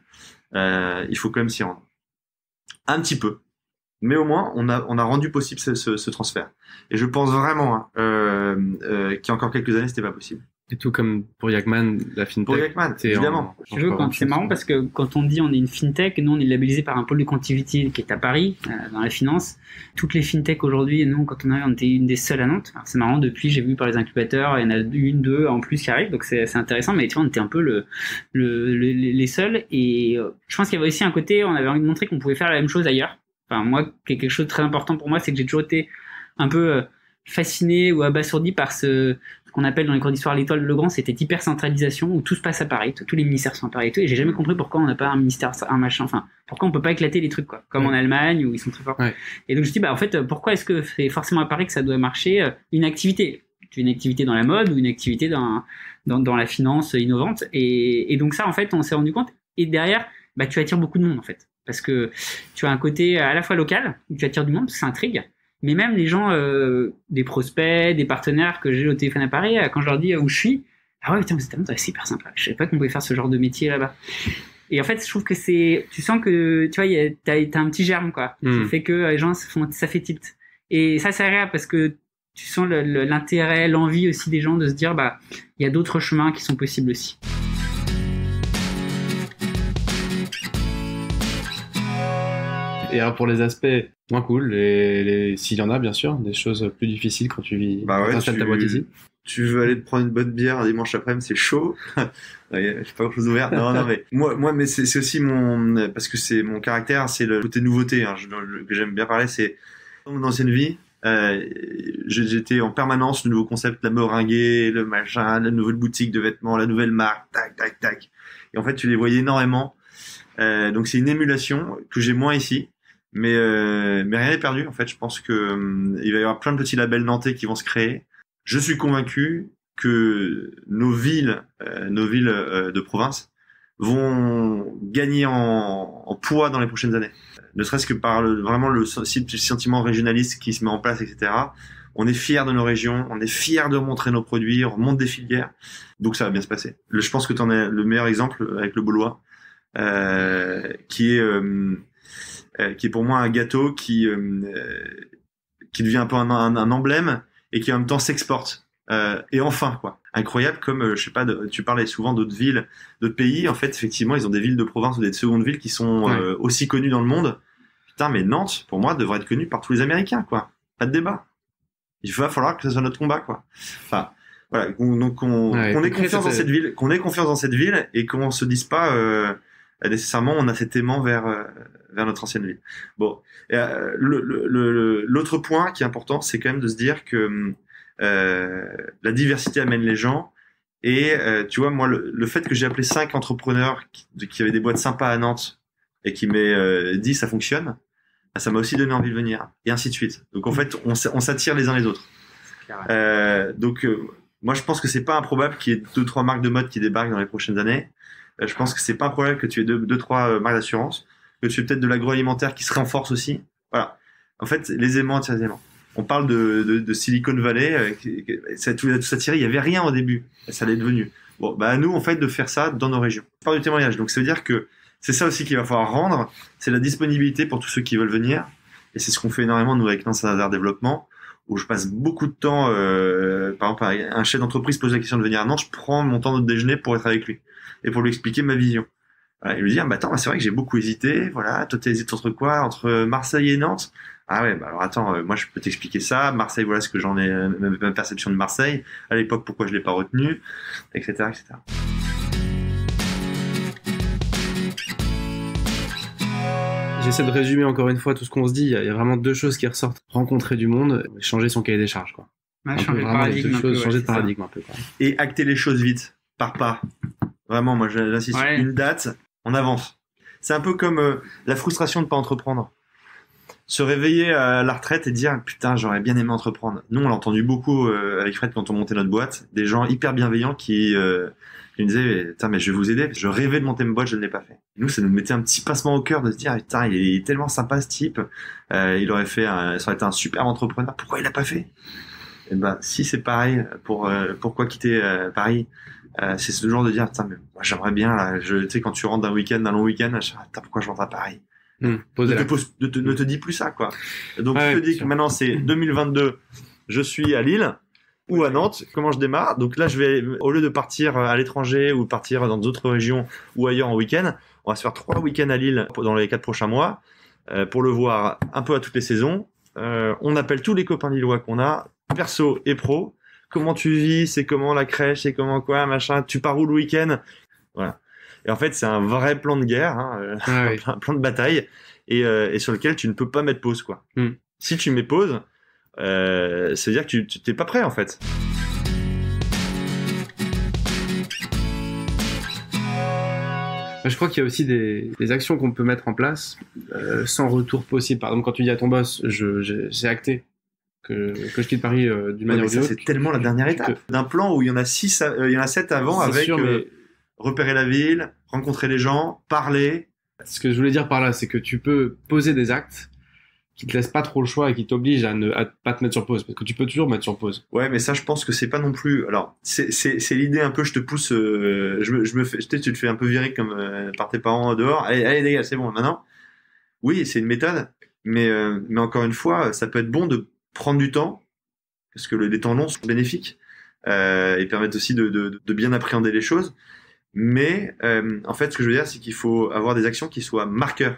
il faut quand même s'y rendre. Un petit peu. Mais au moins, on a rendu possible ce transfert. Et je pense vraiment qu'il y a encore quelques années, c'était pas possible. Et tout comme pour Yakman, la fintech. Pour Yakman, évidemment. C'est marrant parce que quand on dit on est une fintech, nous on est labellisé par un pôle de quantitativité qui est à Paris, dans la finance. Toutes les fintech aujourd'hui, nous quand on arrive, on était une des seules à Nantes. Alors c'est marrant, depuis j'ai vu par les incubateurs, il y en a une, deux en plus qui arrivent, donc c'est intéressant, mais tu vois, on était un peu les seuls. Et je pense qu'il y avait aussi un côté, on avait envie de montrer qu'on pouvait faire la même chose ailleurs. Enfin, moi, quelque chose de très important pour moi, c'est que j'ai toujours été un peu fasciné ou abasourdi par ce qu'on appelle dans les cours d'histoire l'étoile de Legrand, c'était hyper-centralisation où tout se passe à Paris, tous les ministères sont à Paris et tout, et j'ai jamais compris pourquoi on n'a pas un ministère, un machin, enfin, pourquoi on peut pas éclater les trucs, quoi, comme en Allemagne où ils sont très forts. Ouais. Et donc je dis, bah, en fait, pourquoi est-ce que c'est forcément à Paris que ça doit marcher une activité? Une activité dans la mode ou une activité dans la finance innovante. Et donc ça, en fait, on s'est rendu compte. Et derrière, bah, tu attires beaucoup de monde, en fait. Parce que tu as un côté à la fois local, où tu attires du monde, parce que ça intrigue, mais même les gens, des prospects, des partenaires que j'ai au téléphone à Paris, quand je leur dis où je suis, ah ouais, putain, c'est hyper sympa. Je savais pas qu'on pouvait faire ce genre de métier là-bas. Et en fait, je trouve que tu sens que, tu vois, t'as un petit germe, quoi. Qui fait que les gens, ça fait tilt. Et ça, c'est agréable parce que tu sens l'intérêt, l'envie aussi des gens de se dire, bah, il y a d'autres chemins qui sont possibles aussi. Et alors pour les aspects moins cool, s'il y en a bien sûr, des choses plus difficiles quand tu installes ta boîte ici. Tu veux aller te prendre une bonne bière un dimanche après-midi, c'est chaud. J'ai pas grand chose ouvert. Non, mais moi, mais c'est aussi parce que c'est mon caractère, c'est le côté nouveauté, hein, que j'aime bien parler, c'est dans mon ancienne vie. J'étais en permanence le nouveau concept, la meringuée, le machin, la nouvelle boutique de vêtements, la nouvelle marque, tac. Et en fait, tu les voyais énormément. Donc c'est une émulation que j'ai moins ici. Mais rien n'est perdu, en fait. Je pense que il va y avoir plein de petits labels nantais qui vont se créer. Je suis convaincu que nos villes de province vont gagner en poids dans les prochaines années. Ne serait-ce que par vraiment le sentiment régionaliste qui se met en place, etc. On est fiers de nos régions, on est fiers de montrer nos produits, on remonte des filières. Donc ça va bien se passer. Je pense que tu en as le meilleur exemple avec le Baulois, qui est pour moi un gâteau qui devient un peu un emblème et qui en même temps s'exporte. Et enfin, quoi. Incroyable comme, je sais pas, tu parlais souvent d'autres villes, d'autres pays. En fait, effectivement, ils ont des villes de province ou des secondes villes qui sont aussi connues dans le monde. Putain, mais Nantes, pour moi, devrait être connue par tous les Américains, quoi. Pas de débat. Il va falloir que ça soit notre combat, quoi. Enfin, voilà. Donc, qu'on ait confiance dans cette ville, et qu'on se dise pas, nécessairement, on a cet aimant vers notre ancienne ville. Bon. L'autre point qui est important, c'est quand même de se dire que, la diversité amène les gens. Et tu vois, moi, le fait que j'ai appelé 5 entrepreneurs qui avaient des boîtes sympas à Nantes et qui m'aient dit ça fonctionne, ça m'a aussi donné envie de venir, et ainsi de suite. Donc en fait, on s'attire les uns les autres. Donc moi, je pense que c'est pas improbable qu'il y ait 2-3 marques de mode qui débarquent dans les prochaines années. Je pense que c'est pas improbable que tu aies 2-3 marques d'assurance, que tu aies peut-être de l'agroalimentaire qui se renforce aussi. Voilà. En fait, les aimants attirent les aimants. On parle de Silicon Valley, ça a tout attiré. Il y avait rien au début, ça l'est devenu. Bon, bah à nous en fait de faire ça dans nos régions. On parle du témoignage, donc ça veut dire que c'est ça aussi qu'il va falloir rendre, c'est la disponibilité pour tous ceux qui veulent venir. Et c'est ce qu'on fait énormément nous avec Nantes Saint-Nazaire Développement, où je passe beaucoup de temps. Par exemple, un chef d'entreprise pose la question de venir à Nantes, je prends mon temps de déjeuner pour être avec lui et pour lui expliquer ma vision. Voilà, et lui dire, bah attends, c'est vrai que j'ai beaucoup hésité. Voilà, toi t'hésites entre quoi? Entre Marseille et Nantes? Ah ouais, bah alors attends, moi je peux t'expliquer ça. Marseille, voilà ce que j'en ai, ma perception de Marseille. À l'époque, pourquoi je l'ai pas retenu, etc., etc. J'essaie de résumer encore une fois tout ce qu'on se dit. Il y a vraiment deux choses qui ressortent. Rencontrer du monde, changer son cahier des charges, quoi. Ouais, changer de paradigme. Changer de paradigme un peu, quoi. Et acter les choses vite, par pas. Vraiment, moi j'insiste, une date, on avance. C'est un peu comme la frustration de ne pas entreprendre. Se réveiller à la retraite et dire putain, j'aurais bien aimé entreprendre. Nous, on l'a entendu beaucoup avec Fred quand on montait notre boîte, des gens hyper bienveillants qui nous disaient putain, mais je vais vous aider. Je rêvais de monter ma boîte, je ne l'ai pas fait. Et nous, ça nous mettait un petit pincement au cœur de se dire putain, il est tellement sympa ce type. Ça aurait été un super entrepreneur. Pourquoi il l'a pas fait? Et ben, si c'est pareil, pourquoi quitter Paris? C'est ce genre de dire putain, mais moi j'aimerais bien là. Tu sais, quand tu rentres d'un long week-end, putain, pourquoi je rentre à Paris? Ne te dis plus ça, quoi. Donc je te dis que maintenant c'est 2022, je suis à Lille ou à Nantes. Comment je démarre? Donc là, je vais, au lieu de partir à l'étranger ou partir dans d'autres régions ou ailleurs en week-end, on va se faire 3 week-ends à Lille dans les 4 prochains mois pour le voir un peu à toutes les saisons. On appelle tous les copains lillois qu'on a, perso et pro. Comment tu vis? C'est comment la crèche? C'est comment quoi, machin? Tu pars où le week-end? Voilà. Et en fait, c'est un vrai plan de guerre, un plan de bataille, et sur lequel tu ne peux pas mettre pause, quoi. Si tu mets pause, ça veut dire que tu t'es pas prêt, en fait. Je crois qu'il y a aussi des actions qu'on peut mettre en place sans retour possible. Par exemple, quand tu dis à ton boss, j'ai acté que je quitte Paris d'une manière ou d'une autre. C'est tellement la dernière étape d'un plan où il y en a 7 avant avec sûr, mais... repérer la ville, rencontrer les gens, parler. Ce que je voulais dire par là, c'est que tu peux poser des actes qui te laissent pas trop le choix et qui t'obligent à pas te mettre sur pause, parce que tu peux toujours mettre sur pause. Ouais, mais ça, je pense que c'est pas non plus. Alors, c'est l'idée un peu. Je te pousse. Je me fais. Tu te fais un peu virer comme par tes parents dehors. Allez, les gars, c'est bon. Maintenant. Oui, c'est une méthode, mais encore une fois, ça peut être bon de prendre du temps, parce que les temps longs sont bénéfiques et permettent aussi de bien appréhender les choses. Mais en fait, ce que je veux dire, c'est qu'il faut avoir des actions qui soient marqueurs.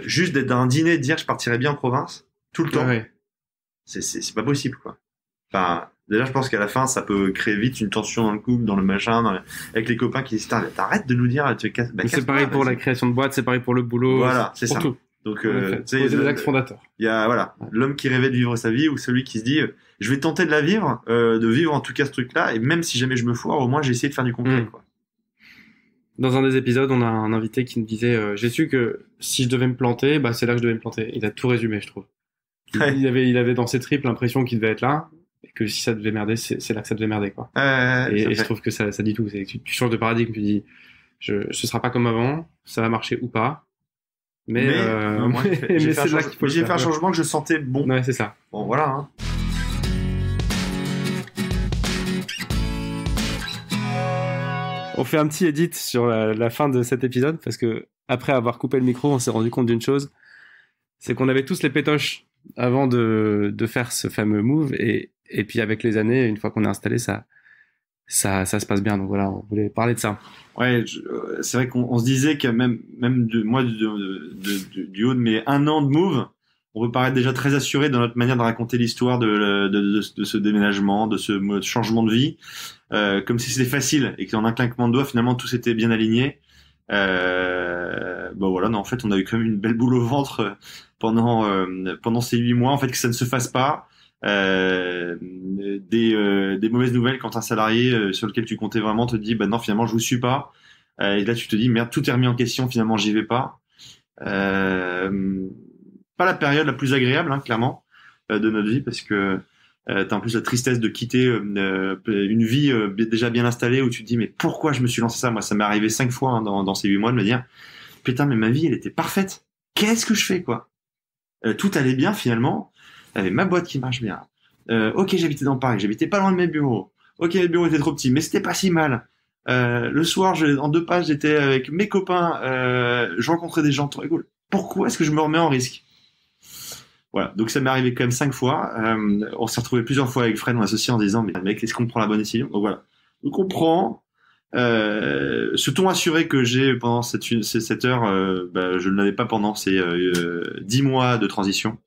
Juste d'être dans un dîner et de dire je partirais bien en province tout le temps, c'est pas possible, quoi. Enfin, déjà, je pense qu'à la fin, ça peut créer vite une tension dans le couple, dans le machin, avec les copains qui disent t'arrêtes de nous dire c'est pareil pour la création de boîte, c'est pareil pour le boulot. Voilà, c'est ça. Tout. Donc, poser des axes fondateurs. Il y a l'homme qui rêvait de vivre sa vie ou celui qui se dit je vais tenter de la vivre, de vivre en tout cas ce truc-là, et même si jamais je me foire, au moins j'ai essayé de faire du concret, quoi. Dans un des épisodes, on a un invité qui nous disait j'ai su que si je devais me planter, c'est là que je devais me planter. Il a tout résumé, je trouve. Il avait dans ses tripes l'impression qu'il devait être là, et que si ça devait merder, c'est là que ça devait merder, quoi. Et je trouve que ça dit tout. C'est que tu changes de paradigme, tu dis ce sera pas comme avant, ça va marcher ou pas. Mais c'est là qu'il faut. J'ai fait un changement que je sentais bon. Ouais, c'est ça. Bon, voilà. Hein. On fait un petit edit sur la fin de cet épisode parce que après avoir coupé le micro, on s'est rendu compte d'une chose, c'est qu'on avait tous les pétoches avant de faire ce fameux move et puis avec les années, une fois qu'on est installé, ça se passe bien. Donc voilà, on voulait parler de ça. Ouais, c'est vrai qu'on se disait que même du haut de mes 1 an de move, on peut paraître déjà très assuré dans notre manière de raconter l'histoire de ce déménagement, de ce changement de vie, comme si c'était facile et qu'en un claquement de doigts, finalement, tout s'était bien aligné. Voilà, non, en fait, on a eu quand même une belle boule au ventre pendant ces 8 mois, en fait, que ça ne se fasse pas. Des mauvaises nouvelles quand un salarié sur lequel tu comptais vraiment te dit non, finalement je vous suis pas, et là tu te dis merde, tout est remis en question, finalement j'y vais pas. Pas la période la plus agréable, clairement, de notre vie, parce que t'as en plus la tristesse de quitter une vie déjà bien installée où tu te dis mais pourquoi je me suis lancé ça. Moi ça m'est arrivé 5 fois dans ces 8 mois de me dire putain, mais ma vie elle était parfaite, qu'est-ce que je fais, quoi. Tout allait bien finalement. J'avais ma boîte qui marche bien. Ok, j'habitais dans Paris, j'habitais pas loin de mes bureaux. Ok, mes bureaux étaient trop petits, mais c'était pas si mal. Le soir, en 2 pages, j'étais avec mes copains, je rencontrais des gens trop cool. Pourquoi est-ce que je me remets en risque? Voilà, donc ça m'est arrivé quand même 5 fois. On s'est retrouvé plusieurs fois avec Fred, mon associé, en disant mais mec, est-ce qu'on prend la bonne décision? Donc voilà, donc on prend. Ce ton assuré que j'ai pendant cette heure, je ne l'avais pas pendant ces 10 mois de transition.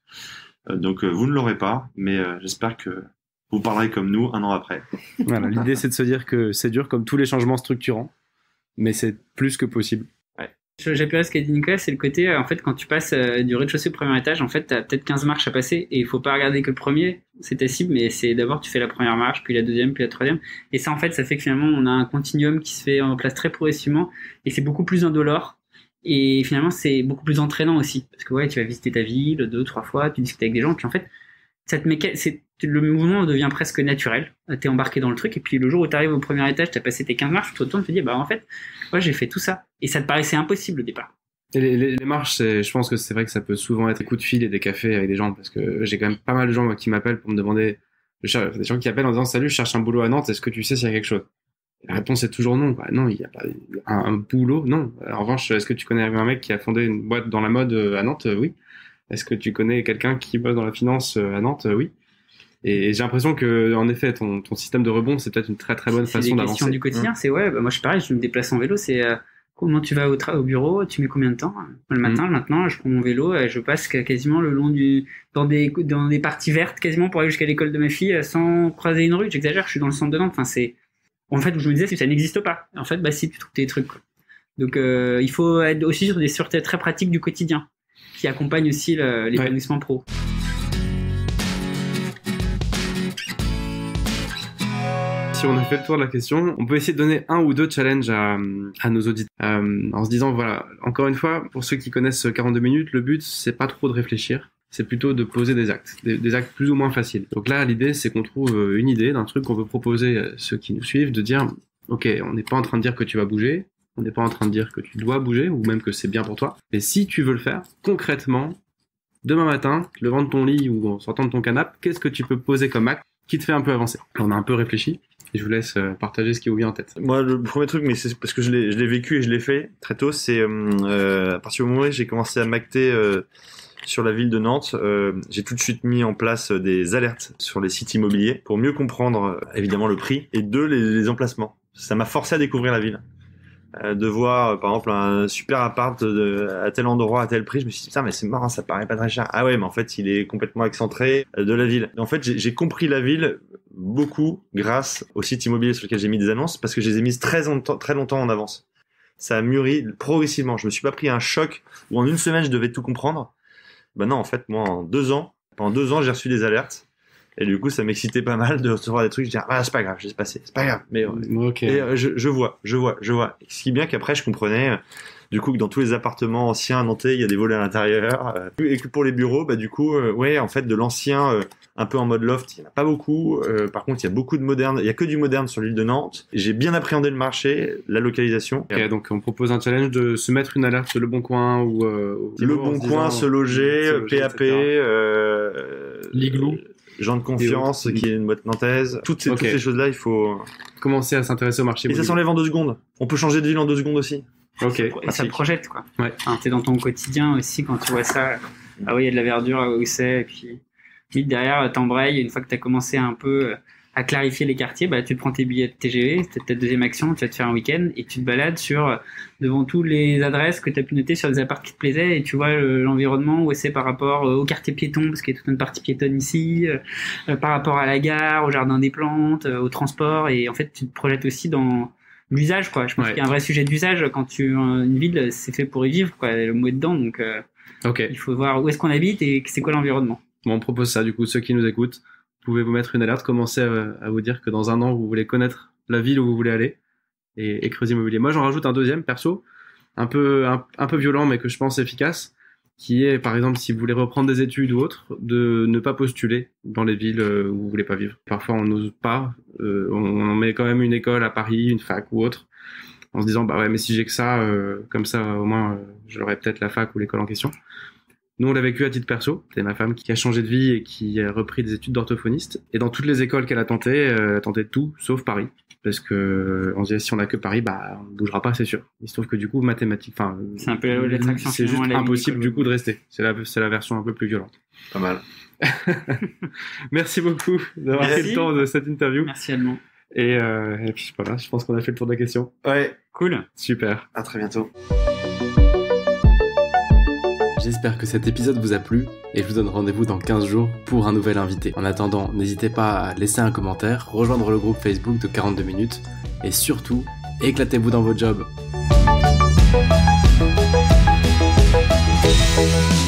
Donc vous ne l'aurez pas, mais j'espère que vous parlerez comme nous 1 an après. Voilà, l'idée c'est de se dire que c'est dur comme tous les changements structurants, mais c'est plus que possible. Ouais. J'appuierai ce qu'a dit Nicolas, c'est le côté, en fait, quand tu passes du rez-de-chaussée au premier étage, en fait, t'as peut-être 15 marches à passer et il faut pas regarder que le premier, c'est ta cible, mais c'est d'abord tu fais la première marche, puis la deuxième, puis la troisième. Et ça, en fait, ça fait que finalement, on a un continuum qui se fait en place très progressivement et c'est beaucoup plus indolore. Et finalement, c'est beaucoup plus entraînant aussi. Parce que ouais, tu vas visiter ta ville 2-3 fois, tu discutes avec des gens, puis en fait, le mouvement devient presque naturel. T'es embarqué dans le truc, et puis le jour où t'arrives au premier étage, t'as passé tes 15 marches, tu te retournes, tu te dis, bah en fait, ouais, j'ai fait tout ça. Et ça te paraissait impossible au départ. Et les marches, je pense que c'est vrai que ça peut souvent être des coups de fil et des cafés avec des gens, parce que j'ai quand même pas mal de gens moi, qui m'appellent pour me demander, des gens qui appellent en disant, salut, je cherche un boulot à Nantes, est-ce que tu sais s'il y a quelque chose? La réponse est toujours non. Bah, non, il n'y a pas un boulot, non. En revanche, est-ce que tu connais un mec qui a fondé une boîte dans la mode à Nantes? Oui. Est-ce que tu connais quelqu'un qui bosse dans la finance à Nantes? Oui. Et j'ai l'impression que, en effet, ton système de rebond, c'est peut-être une très très bonne façon d'avancer. C'est des questions du quotidien. C'est ouais, bah, moi je suis pareil, je me déplace en vélo. C'est comment tu vas au bureau, tu mets combien de temps? Le matin, maintenant, je prends mon vélo et je passe quasiment le long dans des parties vertes, quasiment pour aller jusqu'à l'école de ma fille sans croiser une rue. J'exagère, je suis dans le centre de Nantes. Enfin, c'est en fait, je me disais que ça n'existe pas. En fait, bah si, tu trouves tes trucs. Quoi. Donc, il faut être aussi sur des sûretés très pratiques du quotidien qui accompagnent aussi l'épanouissement pro. Si on a fait le tour de la question, on peut essayer de donner 1 ou 2 challenges à nos auditeurs. En se disant, voilà, encore une fois, pour ceux qui connaissent 42 minutes, le but, c'est pas trop de réfléchir. C'est plutôt de poser des actes, des actes plus ou moins faciles. Donc là, l'idée, c'est qu'on trouve une idée d'un truc qu'on peut proposer à ceux qui nous suivent, de dire, ok, on n'est pas en train de dire que tu vas bouger, on n'est pas en train de dire que tu dois bouger, ou même que c'est bien pour toi. Mais si tu veux le faire, concrètement, demain matin, levant de ton lit ou en sortant de ton canapé, qu'est-ce que tu peux poser comme acte qui te fait un peu avancer? On a un peu réfléchi, et je vous laisse partager ce qui vous vient en tête. Moi, le premier truc, mais c'est parce que je l'ai vécu et je l'ai fait très tôt, c'est à partir du moment où j'ai commencé à m'acter sur la ville de Nantes, j'ai tout de suite mis en place des alertes sur les sites immobiliers pour mieux comprendre évidemment le prix et les emplacements. Ça m'a forcé à découvrir la ville. De voir par exemple un super appart à tel endroit à tel prix, je me suis dit putain mais c'est marrant, ça paraît pas très cher. Ah ouais, mais en fait il est complètement excentré de la ville. En fait j'ai compris la ville beaucoup grâce aux sites immobiliers sur lesquels j'ai mis des annonces, parce que je les ai mises très longtemps en avance. Ça a mûri progressivement. Je me suis pas pris un choc où en une semaine je devais tout comprendre. Ben non, en fait moi pendant 2 ans j'ai reçu des alertes. Et du coup, ça m'excitait pas mal de recevoir des trucs. Je disais, ah, c'est pas grave, j'ai passé, c'est pas grave. Mais okay. Et, je vois. Ce qui est bien qu'après, je comprenais, du coup, que dans tous les appartements anciens à Nantais, il y a des volets à l'intérieur. Et que pour les bureaux, bah, du coup, ouais, en fait, de l'ancien, un peu en mode loft, il n'y en a pas beaucoup. Par contre, il y a beaucoup de moderne. Il y a que du moderne sur l'île de Nantes. J'ai bien appréhendé le marché, la localisation. Okay, donc, on propose un challenge de se mettre une alerte sur Le Bon Coin ou Le Bon Coin, se loger, PAP, L'igloo. Gens de confiance, qui est une boîte nantaise. Toutes ces choses-là, il faut commencer à s'intéresser au marché. Et ça s'enlève en 2 secondes. On peut changer de ville en 2 secondes aussi. Ok. Et ça projette, quoi. Ouais. Enfin, t'es dans ton quotidien aussi quand tu vois ça. Ah oui, il y a de la verdure où c'est. Et puis, vite derrière, t'embrayes. Une fois que t'as commencé un peu à clarifier les quartiers, bah, tu te prends tes billets de TGV, c'est ta deuxième action, tu vas te faire un week-end et tu te balades devant toutes les adresses que tu as pu noter sur des apparts qui te plaisaient et tu vois l'environnement où c'est par rapport au quartier piéton, parce qu'il y a toute une partie piétonne ici, par rapport à la gare, au jardin des plantes, au transport, et en fait tu te projettes aussi dans l'usage, quoi. Je pense qu'il y a un vrai sujet d'usage quand une ville, c'est fait pour y vivre, quoi. Le mot est dedans, donc il faut voir où est-ce qu'on habite et c'est quoi l'environnement. Bon, on propose ça, du coup, ceux qui nous écoutent, vous pouvez vous mettre une alerte, commencez à vous dire que dans 1 an, vous voulez connaître la ville où vous voulez aller et creuser immobilier. Moi, j'en rajoute un deuxième, perso, un peu violent, mais que je pense efficace, qui est, par exemple, si vous voulez reprendre des études ou autre, de ne pas postuler dans les villes où vous voulez pas vivre. Parfois, on n'ose pas, on met quand même une école à Paris, une fac ou autre, en se disant, bah ouais, mais si j'ai que ça, comme ça, au moins, j'aurai peut-être la fac ou l'école en question. Nous, on l'a vécu à titre perso. C'est ma femme qui a changé de vie et qui a repris des études d'orthophoniste. Et dans toutes les écoles qu'elle a tentées, elle a tenté tout, sauf Paris. Parce que, on se disait, si on a que Paris, bah, on bougera pas, c'est sûr. Il se trouve que du coup, mathématiques, enfin, c'est un peu l'attraction. C'est juste impossible, du coup, de rester. C'est la version un peu plus violente. Pas mal. Merci beaucoup d'avoir pris le temps de cette interview. Merci Allemand. Et puis voilà, je pense qu'on a fait le tour de la question. Ouais. Cool. Super. À très bientôt. J'espère que cet épisode vous a plu et je vous donne rendez-vous dans 15 jours pour un nouvel invité. En attendant, n'hésitez pas à laisser un commentaire, rejoindre le groupe Facebook de 42 minutes et surtout, éclatez-vous dans vos jobs. Ciao.